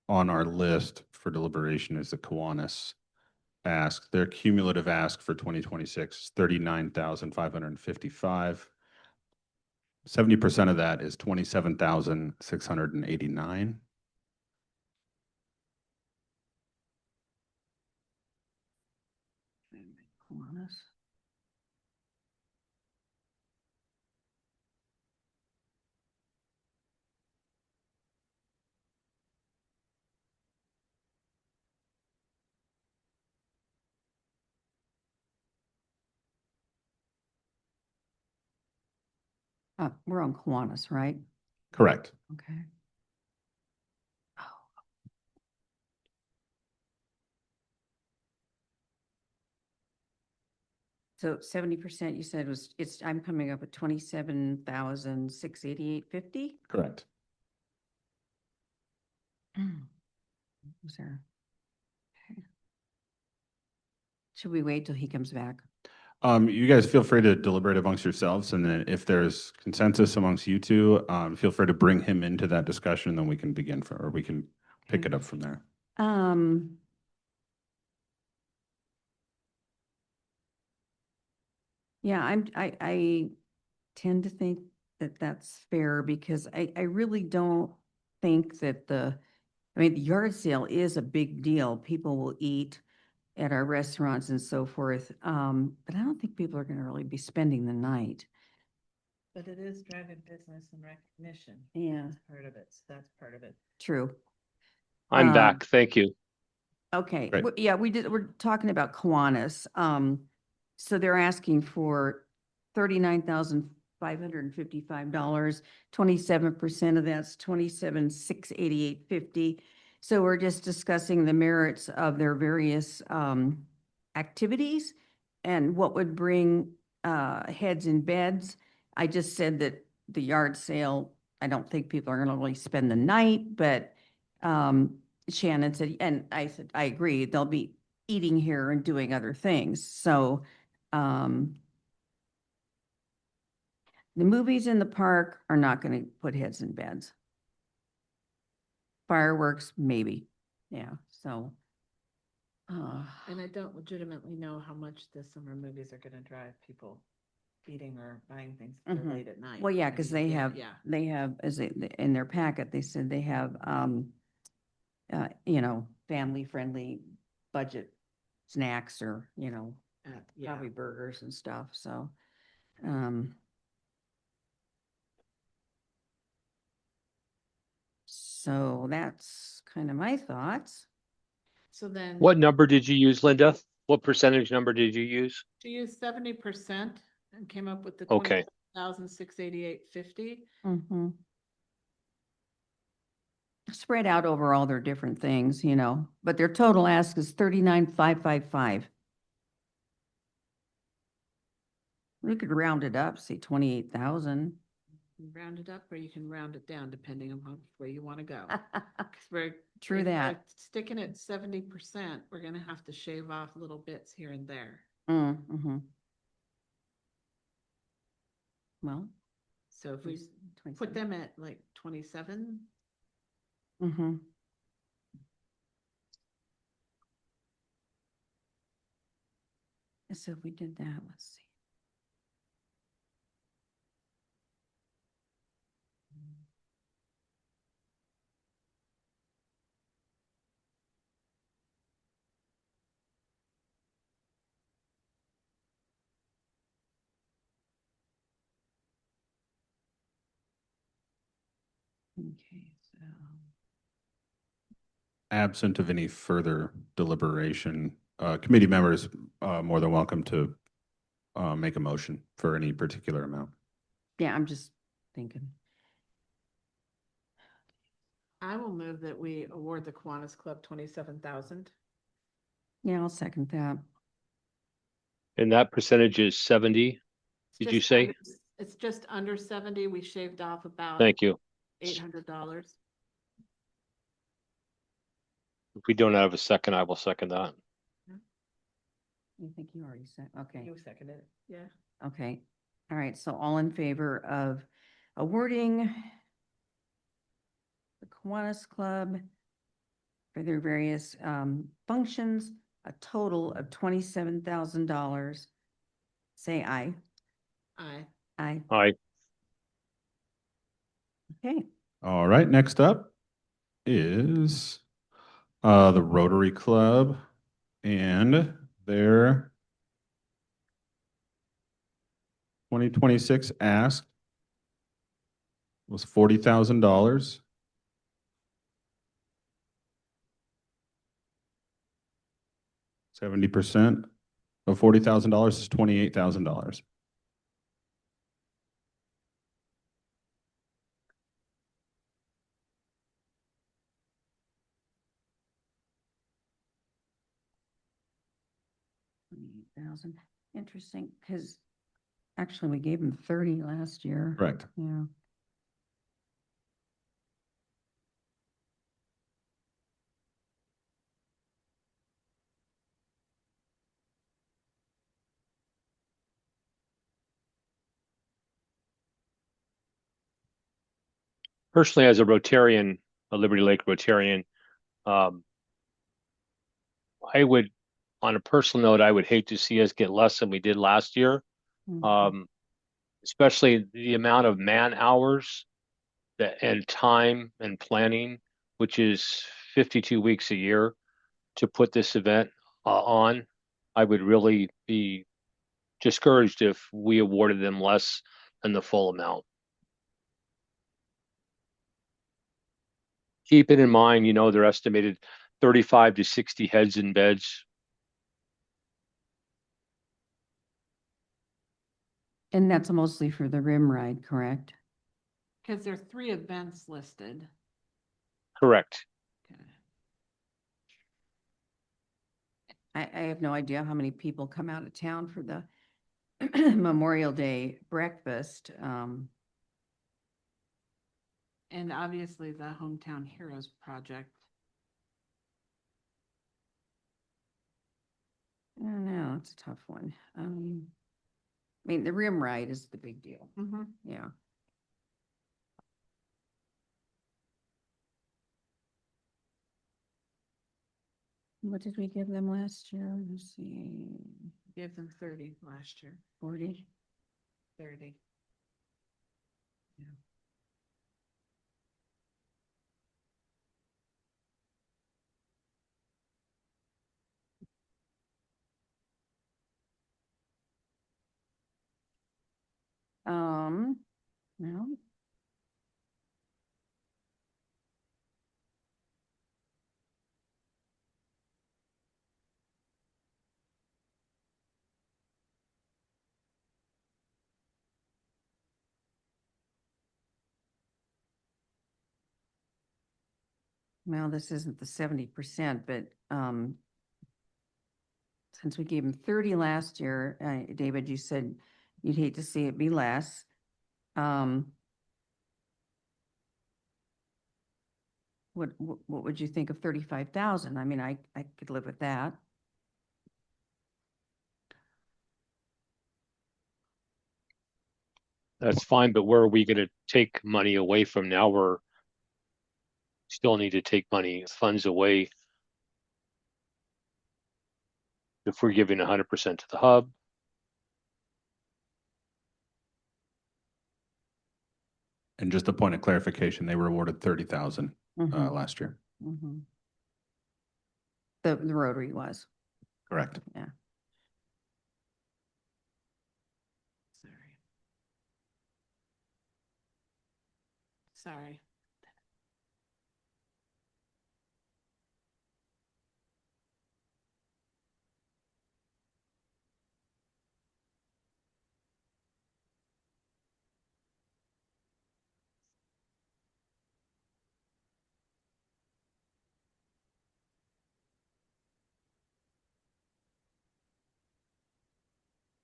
on our list for deliberation is the Kiwanis ask. Their cumulative ask for 2026 is 39,555. 70% of that is 27,689. Kiwanis. We're on Kiwanis, right? Correct. Okay. Oh. So 70% you said was, I'm coming up with 27,688.50. Correct. Was there? Okay. Should we wait till he comes back? You guys feel free to deliberate amongst yourselves, and then if there's consensus amongst you two, feel free to bring him into that discussion, then we can begin or we can pick it up from there. Yeah, I tend to think that that's fair because I really don't think that the yard sale is a big deal. People will eat at our restaurants and so forth. But I don't think people are gonna really be spending the night. But it is driving business and recognition. Yeah. That's part of it. So that's part of it. True. I'm back. Thank you. Okay, Great. yeah, we're talking about Kiwanis. So they're asking for $39,555. 27% of that's 27,688.50. So we're just discussing the merits of their various activities and what would bring heads in beds. I just said that the yard sale, I don't think people are gonna really spend the night, but Shannon said, and I said, I agree, they'll be eating here and doing other things. So the movies in the park are not going to put heads in beds. Fireworks, maybe. Yeah, so. And I don't legitimately know how much the summer movies are gonna drive people eating or buying things if they're Mhm. late at night. Well, yeah, I because mean, they yeah, have, yeah. in their packet, they said they have, family-friendly budget snacks or, Yeah. probably burgers and stuff, so. So that's kind of my thoughts. So then. What number did you use, Linda? What percentage number did you use? She used 70% and came up with the Okay. 20,688.50. Mhm. Spread out over all their different things, but their total ask is 39,555. We could round it up, say 28,000. Round it up, or you can round it down depending on where you want to go. 'Cause True if we're that. Sticking at 70%, we're gonna have to shave off little bits here and there. Mm-hmm. Well. So if we put them at like 27, Mm-hmm. So if we did that, let's see. Okay, so. Absent of any further deliberation, committee members, more than welcome to make a motion for any particular amount. Yeah, I'm just thinking. I will move that we award the Kiwanis Club 27,000. Yeah, I'll second that. And that percentage is 70, It's did you just say? under- It's just under 70. We shaved off about Thank you. $800. If we don't have a second, I will second that. You think you already said, okay. seconded it. Yeah. Okay, all right, so all in favor of awarding the Kiwanis Club for their various functions, a total of $27,000. Say aye. Aye. Aye. Aye. Okay, All right, next up is the Rotary Club and their 2026 ask was $40,000. $70% of $40,000 is $28,000. $28,000. Interesting, because actually we gave them 30 last year. Correct. Yeah. Personally, as a Rotarian, a Liberty Lake Rotarian, um, I would, on a personal note, I would hate to see us get less than we did last year. Mhm. Especially the amount of man hours that and time and planning, which is 52 weeks a year to put this event on. I would really be discouraged if we awarded them less than the full amount. Keep it in mind, you know, they're estimated 35 to 60 heads in beds. And that's mostly for the rim ride, correct? Because there are 3 events listed. Correct. Okay. I have no idea how many people come out of town for the Memorial Day breakfast. And obviously the Hometown Heroes Project. I don't know, it's a tough one. I mean, the rim ride is the big deal. Mm-hmm. Yeah. What did we give them last year? Let's see, Gave them 30 last year. 40? 30. No. Well, this isn't the 70%, but since we gave him 30 last year, David, you said you'd hate to see it be less. What would you think of 35,000? I mean, I could live with that. That's fine, but where are we going to take money away from now? We're still need to take funds away if we're giving 100% to the hub. And just a point of clarification, they were awarded 30,000 Mhm. last year. Mhm. The Rotary was, Correct. yeah. Sorry. Sorry.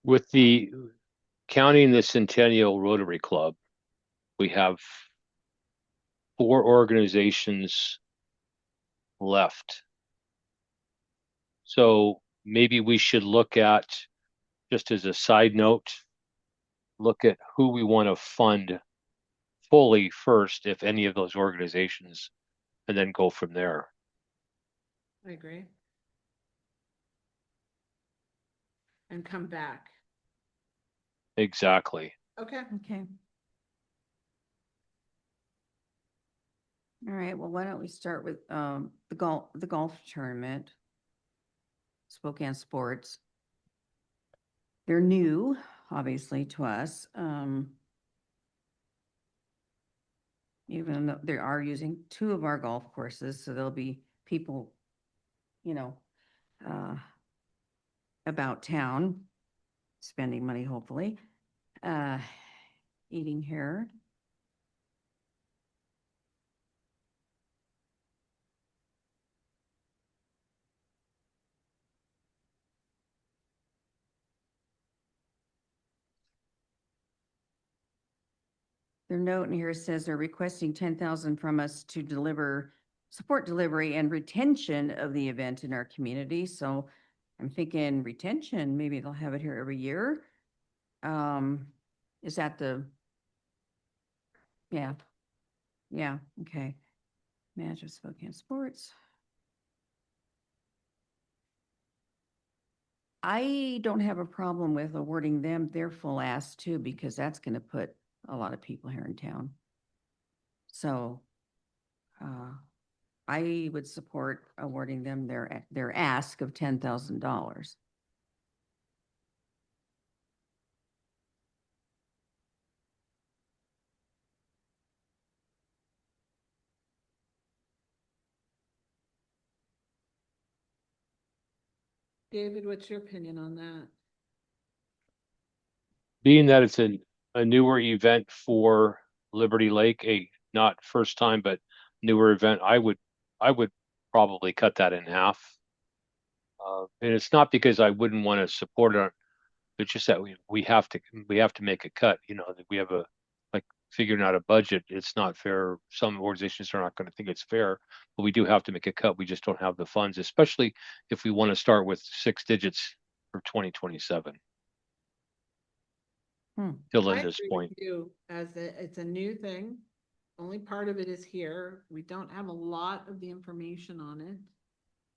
With the counting the Centennial Rotary Club, we have 4 organizations left. So maybe we should look at, just as a side note, look at who we want to fund fully first, if any of those organizations, and then go from there. I agree. And come back. Exactly. Okay. Okay. All right, well, why don't we start with the golf tournament, Spokane Sports. They're new, obviously, to us. Even though they are using 2 of our golf courses, so there'll be people, you know, about town, spending money, hopefully, eating here. Their note in here says they're requesting 10,000 from us to support delivery and retention of the event in our community. So I'm thinking retention, maybe they'll have it here every year. Is that yeah, okay. Match of Spokane Sports. I don't have a problem with awarding them their full ask too, because that's going to put a lot of people here in town. So I would support awarding them their ask of $10,000. David, what's your opinion on that? Being that it's a newer event for Liberty Lake, a not first time, but newer event, I would probably cut that in half. And it's not because I wouldn't want to support it. It's just that we have to make a cut. You know, that we have like figuring out a budget. It's not fair. Some organizations are not going to think it's fair, but we do have to make a cut. We just don't have the funds, especially if we want to start with 6 digits for 2027. To I Linda's agree point. with you, it's a new thing. Only part of it is here. We don't have a lot of the information on it.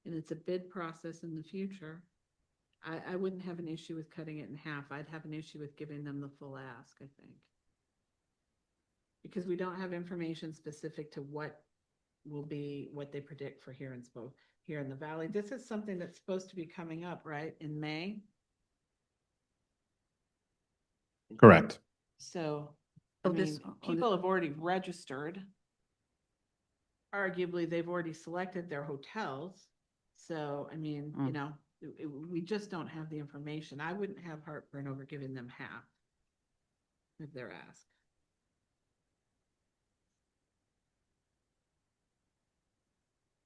And it's a bid process in the future. I wouldn't have an issue with cutting it in half. I'd have an issue with giving them the full ask, I think. Because we don't have information specific to what they predict for here in the valley. This is something that's supposed to be coming up, right, in May? Correct. So, I mean, people have already registered. Arguably, they've already selected their hotels. So, I mean, you know, we just don't have the information. I wouldn't have heartburn over giving them half of their ask.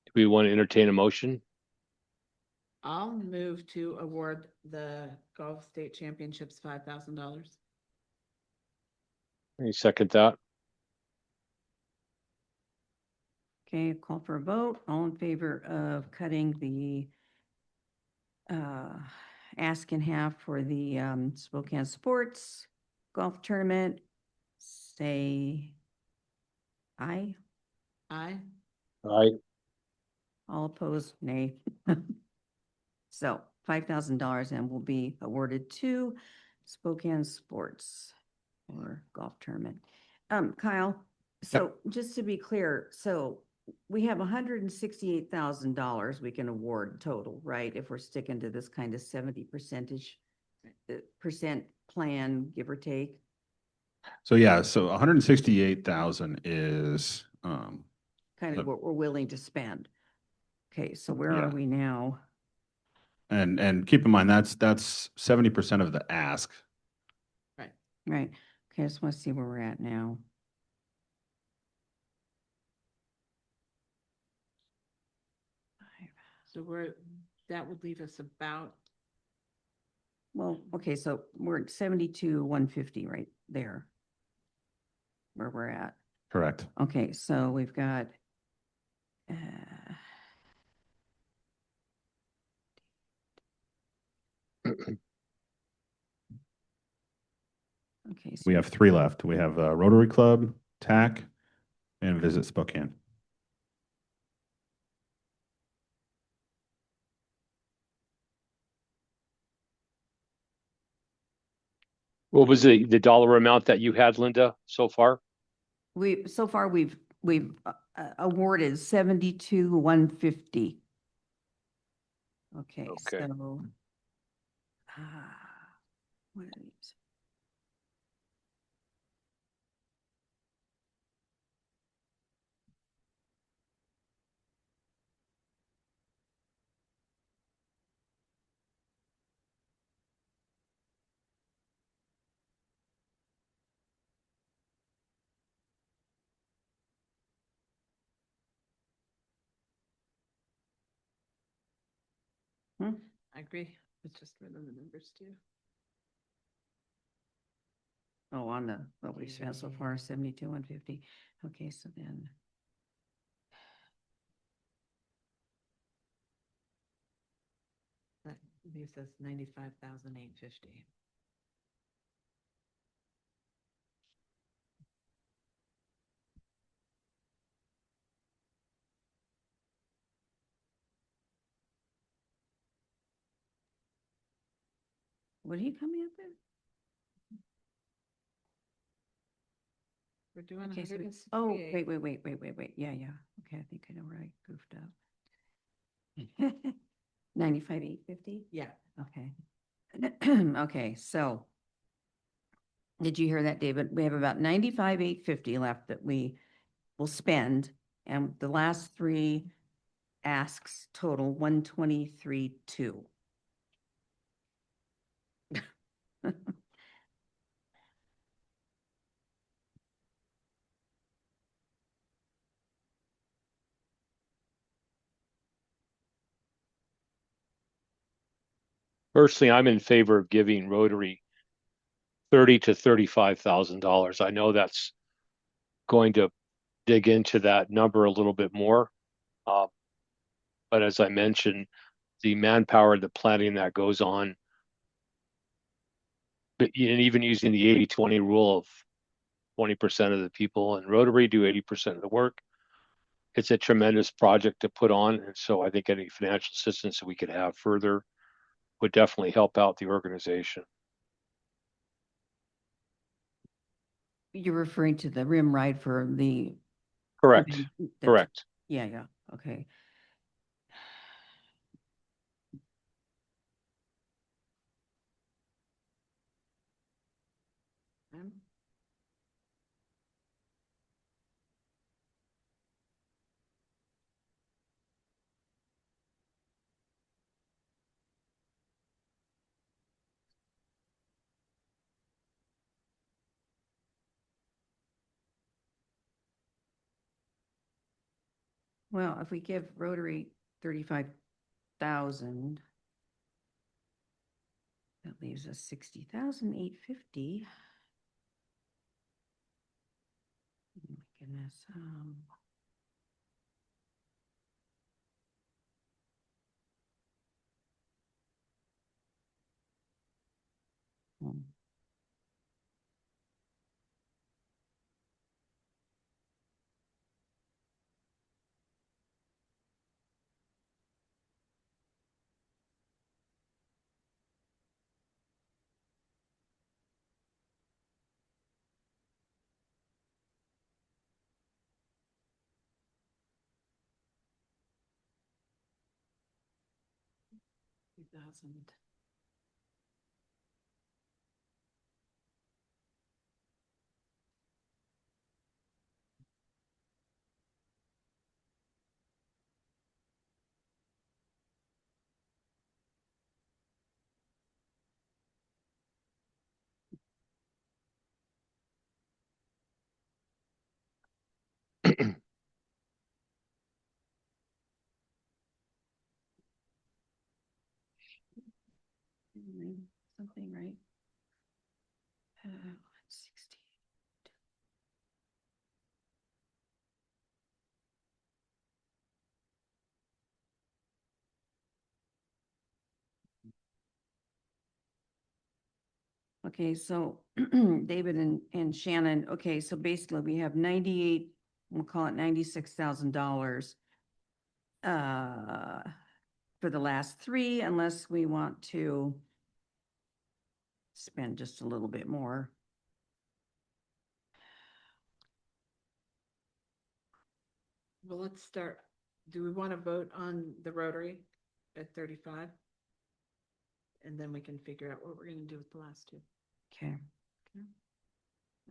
Do we want to entertain a motion? I'll move to award the Golf State Championships $5,000. Any second that? Okay, call for a vote. All in favor of cutting the ask in half for the Spokane Sports Golf Tournament, say aye. Aye. Aye. All opposed, nay. So $5,000 and will be awarded to Spokane Sports or golf tournament. Kyle, so just to be clear, so we have $168,000 we can award total, right? If we're sticking to this kind of 70% plan, give or take. So yeah, so 168,000 is Kind of what we're willing to spend. Okay, so where Yeah. are we now? and keep in mind that's 70% of the ask. Right. Okay, I just want to see where we're at now. So that would leave us about well, okay, so we're at 72, 150 right there. Where we're at. Correct. Okay, so we've got, okay. So We have 3 left. We have Rotary Club, TAC, and Visit Spokane. What was the dollar amount that you had, Linda, so far? so far we've awarded 72, 150. Okay, Okay. so, what are these? I agree. It's just for the numbers too. Oh, on the, what we've spent so far, 72, 150. Okay, so then. That leaves us 95,850. What are you coming up with? We're doing Okay, so, 168. oh, wait. Yeah. Okay, I think I know where I goofed up. 95, 850? Yeah. Okay. Okay, so did you hear that, David? We have about 95, 850 left that we will spend. And the last 3 asks total 123, 2. Personally, I'm in favor of giving Rotary $30,000 to $35,000. I know that's going to dig into that number a little bit more. But as I mentioned, the manpower, the planning that goes on, but and even using the 80-20 rule of 20% of the people in Rotary do 80% of the work, it's a tremendous project to put on. And so I think any financial assistance that we could have further would definitely help out the organization. You're referring to the rim ride for the. Correct. event that- Correct. Yeah, okay. Well, if we give Rotary 35,000, that leaves us 60,850. Oh my goodness. Hmm. $2,000. something, right? 60. Okay, so David and Shannon, okay, so basically we have 98, we'll call it $96,000 for the last three, unless we want to spend just a little bit more. Well, let's start. Do we want to vote on the Rotary at 35? And then we can figure out what we're going to do with the last two. Okay.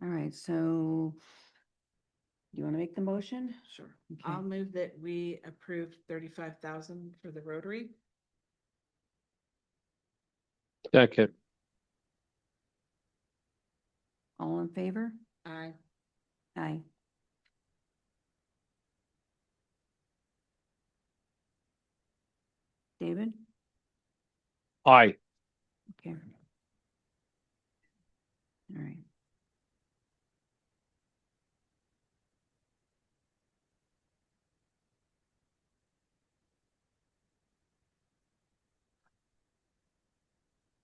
All right, so do you want to make the motion? Sure. Okay. I'll move that we approve 35,000 for the Rotary. Second. All in favor? Aye. Aye. David? Aye. Okay. All right.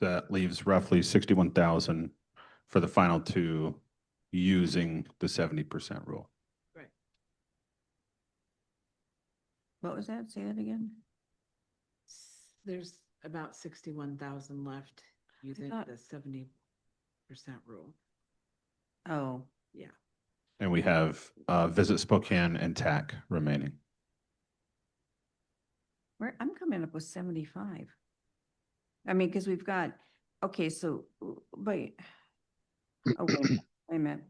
That leaves roughly 61,000 for the final two using the 70% rule. Right. What was that? Say that again? There's about 61,000 left using thought- the 70% rule. Oh, Yeah. And we have Visit Spokane and TAC remaining. I'm coming up with 75. I mean, because we've got, okay, so, wait. Oh, wait a minute.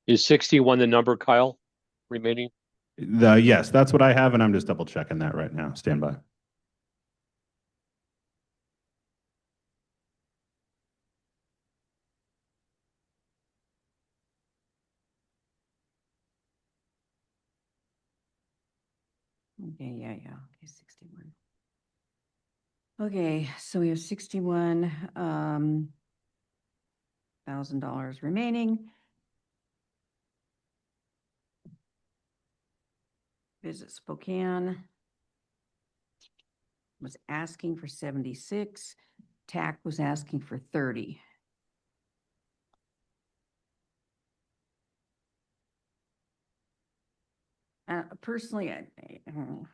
Is 61 the number, Kyle, remaining? Yes, that's what I have, and I'm just double checking that right now. Stand by. Okay, yeah, okay, 61. Okay, so we have 61 $1,000 remaining. Visit Spokane was asking for 76. TAC was asking for 30. Personally, I don't know.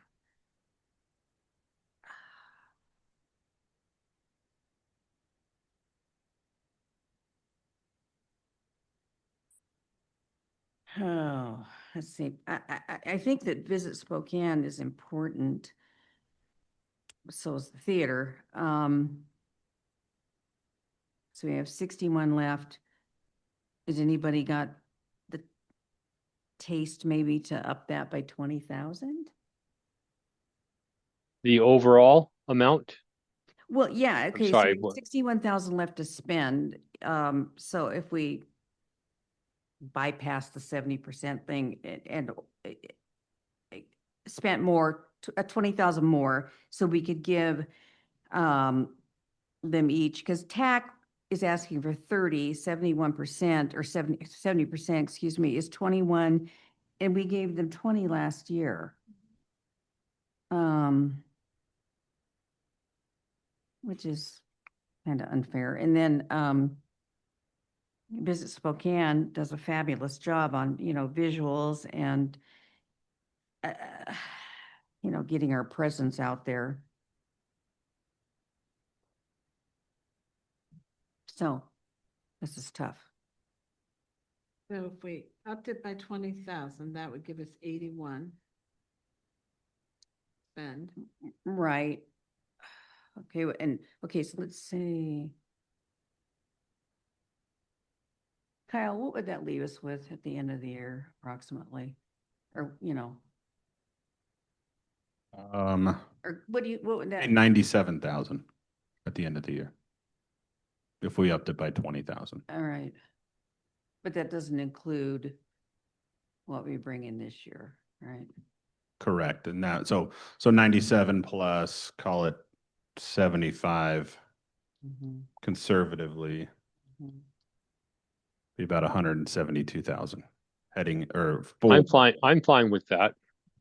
Oh, let's see. I think that Visit Spokane is important. So is the theater. So we have 61 left. Has anybody got the taste maybe to up that by 20,000? The overall amount? Well, yeah, okay, so sorry, we have what? 61,000 left to spend. So if we bypass the 70% thing and spent more, 20,000 more, so we could give them each, because TAC is asking for 30, 71% or 70%, excuse me, is 21, and we gave them 20 last year. Which is kind of unfair. And then Visit Spokane does a fabulous job on, visuals and, getting our presence out there. So this is tough. So if we upped it by 20,000, that would give us 81. Spend. Right. Okay, okay, so let's see. Kyle, what would that leave us with at the end of the year approximately? Or, or what would that? 97,000 at the end of the year. If we upped it by 20,000. All right. But that doesn't include what we bring in this year, right? Correct. And that, so 97 plus, call it 75 Mhm, conservatively, mhm. be about 172,000 heading or I'm fine. I'm fine with that.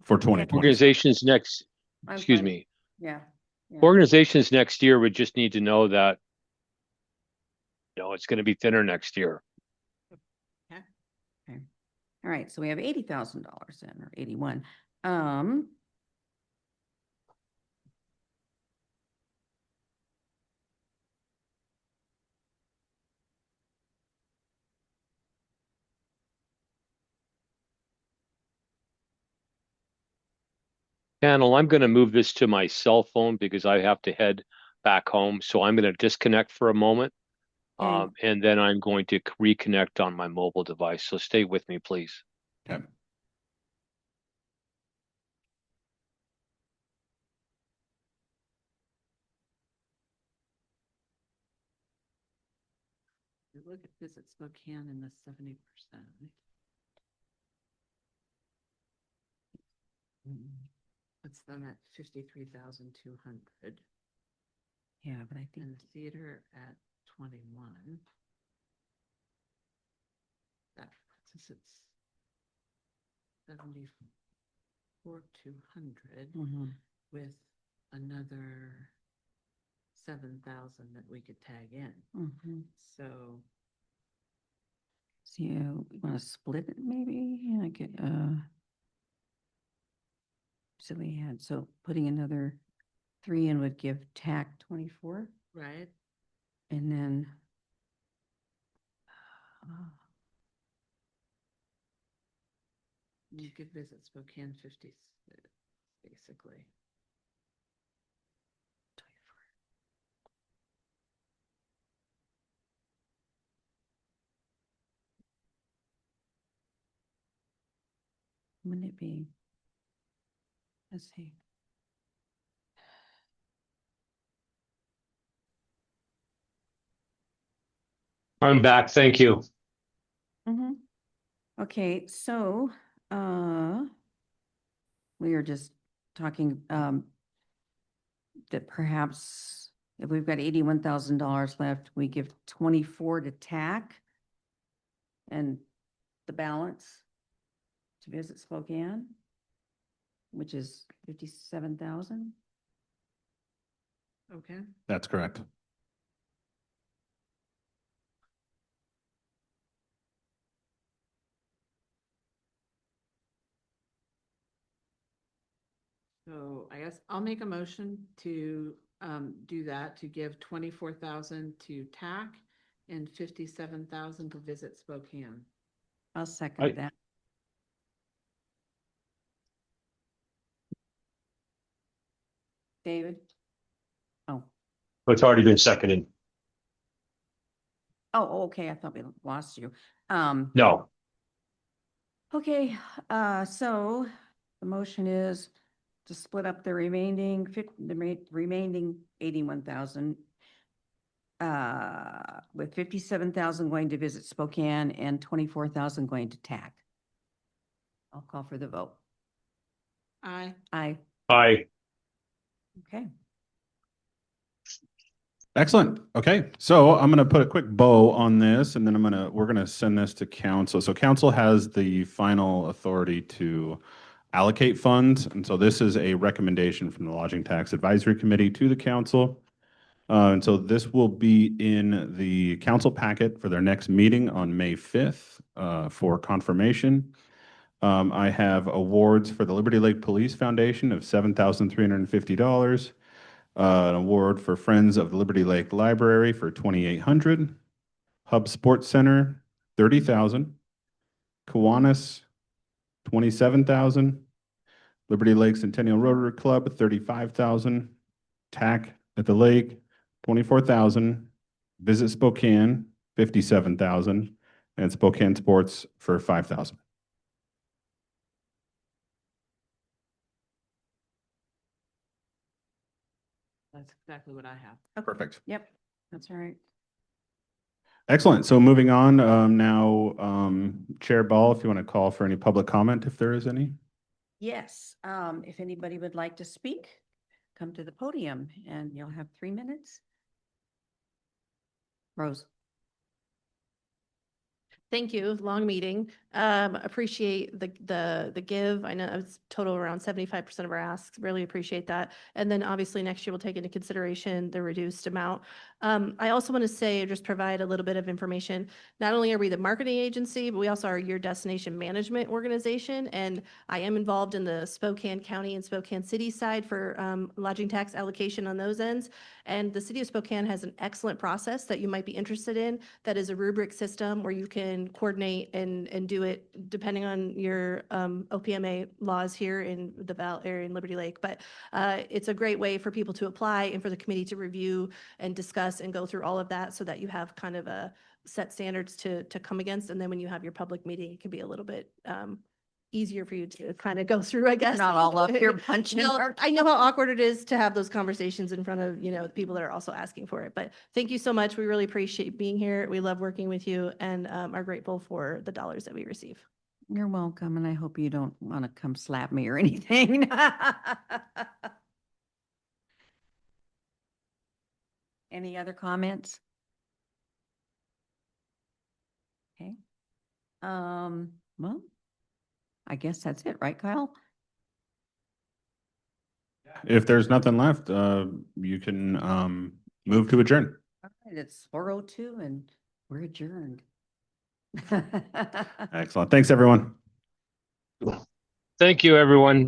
for 2020. Organizations next, I'm excuse fine. me, Yeah. Yeah. organizations next year would just need to know that, it's going to be thinner next year. Okay. All right, so we have $80,000 then, or 81. Panel, I'm going to move this to my cell phone because I have to head back home. So I'm going to disconnect for a moment. Okay. And then I'm going to reconnect on my mobile device. So stay with me, please. Okay. Look at Visit Spokane in the 70%. Puts them at 53,200. Yeah, but I think, And the theater at 21. That puts us at 74,200 mhm. with another 7,000 that we could tag in. Mhm. So So you want to split it maybe? Like, so we had, so putting another 3 in would give TAC 24, right, and then uh, you could Visit Spokane 50, basically. 24. Wouldn't it be? Let's see. I'm back. Thank you. Mm-hmm. Okay, so, we are just talking, that perhaps if we've got $81,000 left, we give 24 to TAC and the balance to Visit Spokane, which is 57,000. Okay. That's correct. So I guess I'll make a motion to do that, to give 24,000 to TAC and 57,000 to Visit Spokane. I'll second that. David? Oh, It's already been seconded. okay, I thought we lost you. No. Okay, so the motion is to split up the remaining, remaining 81,000, with 57,000 going to Visit Spokane and 24,000 going to TAC. I'll call for the vote. Aye. Aye. Aye. Okay. Excellent. Okay, so I'm going to put a quick bow on this, and then we're going to send this to council. So council has the final authority to allocate funds, and so this is a recommendation from the Lodging Tax Advisory Committee to the council. And so this will be in the council packet for their next meeting on May 5th for confirmation. I have awards for the Liberty Lake Police Foundation of $7,350. An award for Friends of the Liberty Lake Library for $2,800. Hub Sports Center, $30,000. Kiwanis, $27,000. Liberty Lake Centennial Rotary Club, $35,000. TAC at the Lake, $24,000. Visit Spokane, $57,000. And Spokane Sports for $5,000. That's exactly what I have. Perfect. Yep, that's all right. Excellent. So moving on, now, Chair Ball, if you want to call for any public comment, if there is any. Yes, if anybody would like to speak, come to the podium and you'll have 3 minutes. Rose. Thank you. Long meeting. Appreciate the give. I know it's total around 75% of our asks. Really appreciate that. And then obviously next year we'll take into consideration the reduced amount. I also want to say, just provide a little bit of information. Not only are we the marketing agency, but we also are your destination management organization. And I am involved in the Spokane County and Spokane City side for lodging tax allocation on those ends. And the city of Spokane has an excellent process that you might be interested in. That is a rubric system where you can coordinate and do it depending on your OPMA laws here in the Val area in Liberty Lake. But it's a great way for people to apply and for the committee to review and discuss and go through all of that so that you have kind of a set standards to come against. And then when you have your public meeting, it can be a little bit easier for you to kind of go through, I guess. Not all up here punching. No, I know how awkward it is to have those conversations in front of, the people that are also asking for it. But thank you so much. We really appreciate being here. We love working with you and are grateful for the dollars that we receive. You're welcome, and I hope you don't want to come slap me or anything. Any other comments? Okay. Well, I guess that's it, right, Kyle? If there's nothing left, you can move to adjourn. All right, it's 4:02 and we're adjourned. Excellent. Thanks, everyone. Thank you, everyone.